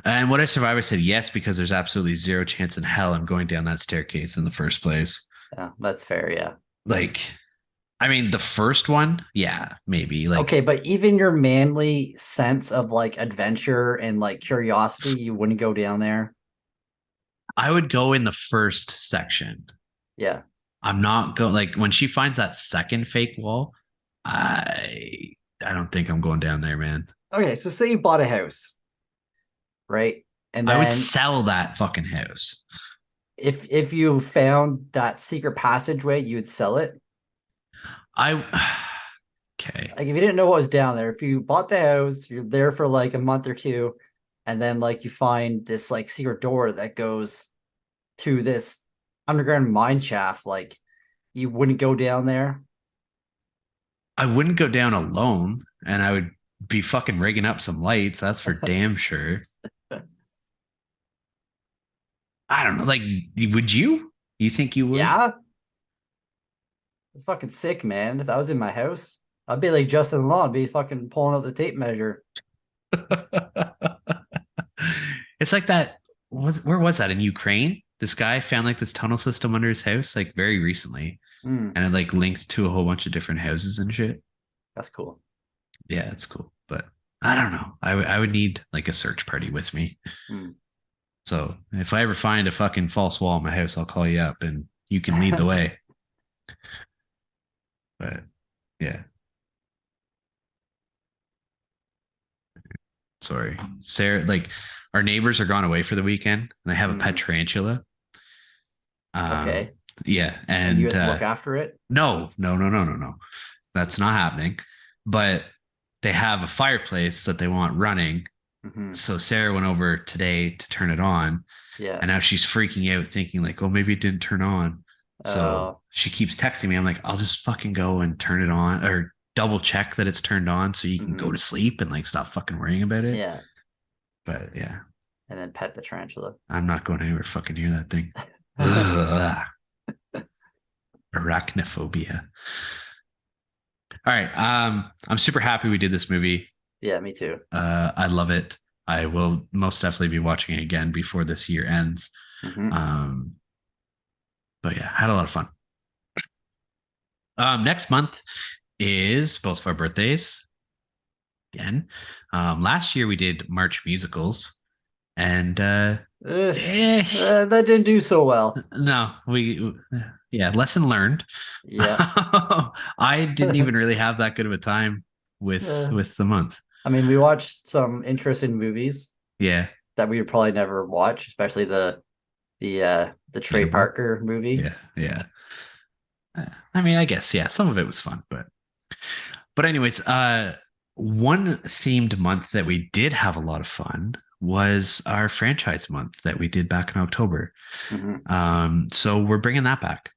And would I survive? I said yes, because there's absolutely zero chance in hell I'm going down that staircase in the first place. Yeah, that's fair. Yeah. Like, I mean, the first one, yeah, maybe. Like, okay, but even your manly sense of like adventure and like curiosity, you wouldn't go down there. I would go in the first section. Yeah. I'm not going, like, when she finds that second fake wall, I don't think I'm going down there, man. Okay, so say you bought a house, right? And then I would sell that fucking house. If you found that secret passageway, you would sell it. Okay. Like if you didn't know what was down there, if you bought the house, you're there for like a month or two, and then like you find this like secret door that goes to this underground mine shaft, like you wouldn't go down there. I wouldn't go down alone, and I would be fucking rigging up some lights. That's for damn sure. I don't know. Like, would you? You think you would? Yeah, it's fucking sick, man. If I was in my house, I'd be like Justin Law, I'd be fucking pulling out the tape measure. It's like that. Where was that in Ukraine? This guy found like this tunnel system under his house like very recently, Mm, and it like linked to a whole bunch of different houses and shit. that's cool. Yeah, it's cool, but I don't know. I would need like a search party with me. Mm. So if I ever find a fucking false wall in my house, I'll call you up and you can lead the way. But yeah, sorry, Sarah. Like our neighbors are gone away for the weekend, and they have a pet tarantula. Okay. Yeah, And you and have to look after it? no. That's not happening. But they have a fireplace that they want running. Mm-hmm. So Sarah went over today to turn it on, Yeah. and now she's freaking out, thinking like, "Oh, maybe it didn't turn on." So she keeps texting me. I'm like, "I'll just fucking go and turn it on, or double check that it's turned on, so you can go to sleep and like stop fucking worrying about it." Yeah. But yeah, And then pet the tarantula. I'm not going anywhere fucking near that thing. Ugh. Arachnophobia. All right. I'm super happy we did this movie. Yeah, me too. I love it. I will most definitely be watching it again before this year ends. Mm-hmm. But yeah, had a lot of fun. Next month is both of our birthdays again. Last year we did March musicals, and That didn't do so well. no, yeah, lesson learned. Yeah. I didn't even really have that good of a time with the month. I mean, we watched some interesting movies Yeah, that we would probably never watch, especially the Trey Neighbor. Parker movie. yeah. I mean, I guess yeah, some of it was fun, but anyways, one themed month that we did have a lot of fun was our franchise month that we did back in October. Mm-hmm. So we're bringing that back.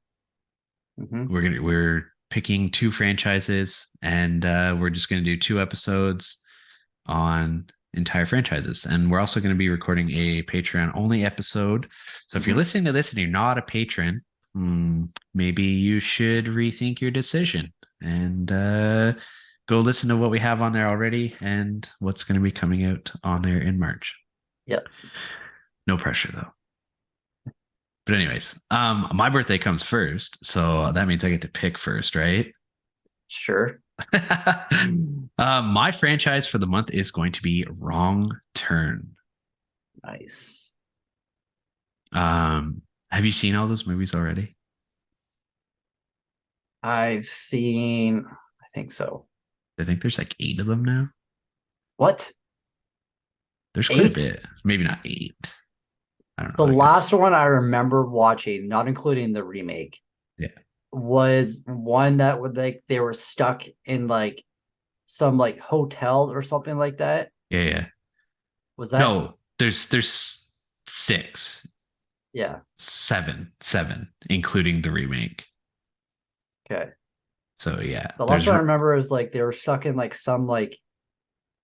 Mm-hmm. We're picking 2 franchises, and we're just gonna do 2 episodes on entire franchises, and we're also going to be recording a Patreon only episode. So if you're listening to this and you're not a patron, maybe you should rethink your decision and go listen to what we have on there already and what's going to be coming out on there in March. Yep. No pressure though. But anyways, my birthday comes first, so that means I get to pick first, right? Sure. My franchise for the month is going to be Wrong Turn. Nice. Have you seen all those movies already? I've seen, I think so. I think there's like 8 of them now. What? There's quite a 8? bit. Maybe not 8. I don't know. The I last guess. one I remember watching, not including the remake, Yeah. was one that would like they were stuck in like some like hotel or something like that. Yeah. Was that? No, there's 6, Yeah. 7, including the remake. Okay. So yeah. The last one I remember is like they were stuck in like some like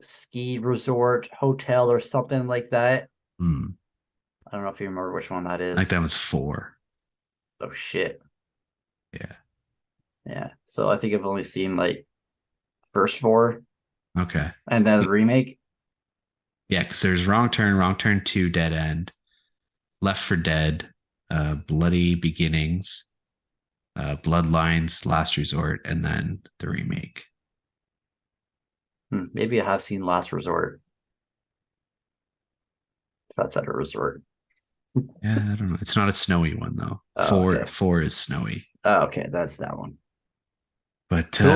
ski resort hotel or something like that. I don't know if you remember which one that is. I think that was 4. Oh shit. Yeah. Yeah. So I think I've only seen like first 4. Okay. And then the remake. Yeah, because there's Wrong Turn 2, Dead End, Left for Dead, Bloody Beginnings, Bloodlines, Last Resort, and then the remake. Maybe I have seen Last Resort. If that's at a resort. Yeah, I don't know. It's not a snowy one though. Oh, okay. 4 is snowy. Oh, okay, that's that one. But Cool.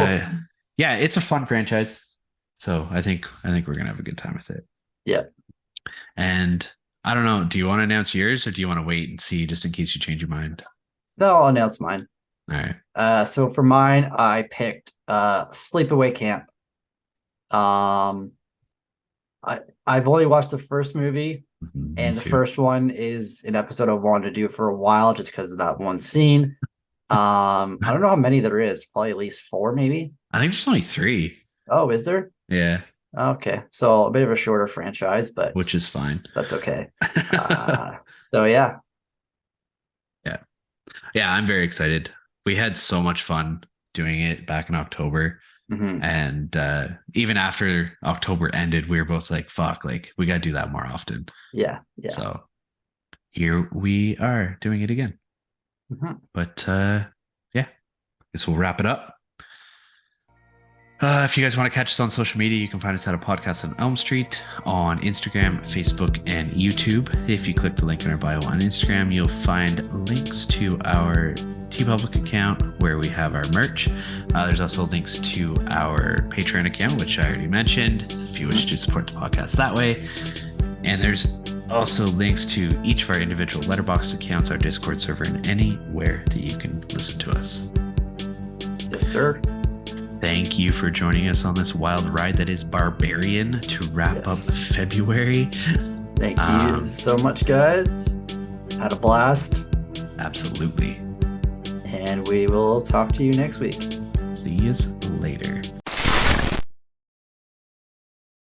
yeah, it's a fun franchise. So I think we're gonna have a good time with it. Yeah. And I don't know. Do you want to announce yours, or do you want to wait and see just in case you change your mind? No, I'll announce mine. All right. So for mine, I picked Sleepaway Camp. Um, I've only watched the first movie, Mhm, and me the too. first one is an episode I wanted to do for a while just because of that one scene. I don't know how many there is, probably at least 4, maybe. I think there's only 3. Oh, is there? Yeah, Okay, so a bit of a shorter franchise, but which is fine. that's okay. Uh, so yeah. Yeah. Yeah, I'm very excited. We had so much fun doing it back in October. Mhm. And even after October ended, we were both like, fuck, like we gotta do that more often. Yeah, yeah. So here we are doing it again. Mhm. But yeah, guess we'll wrap it up. If you guys want to catch us on social media, you can find us at a podcast on Elm Street on Instagram, Facebook, and YouTube. If you click the link in our bio on Instagram, you'll find links to our TeePublic account where we have our merch. There's also links to our Patreon account, which I already mentioned, if you wish to support the podcast that way. And there's also links to each of our individual Letterboxd accounts, our Discord server, and anywhere that you can listen to us. Yes, sir. Thank you for joining us on this wild ride that is Barbarian to wrap up February. Thank you so much, guys. Had a blast. Absolutely. And we will talk to you next week. See you later.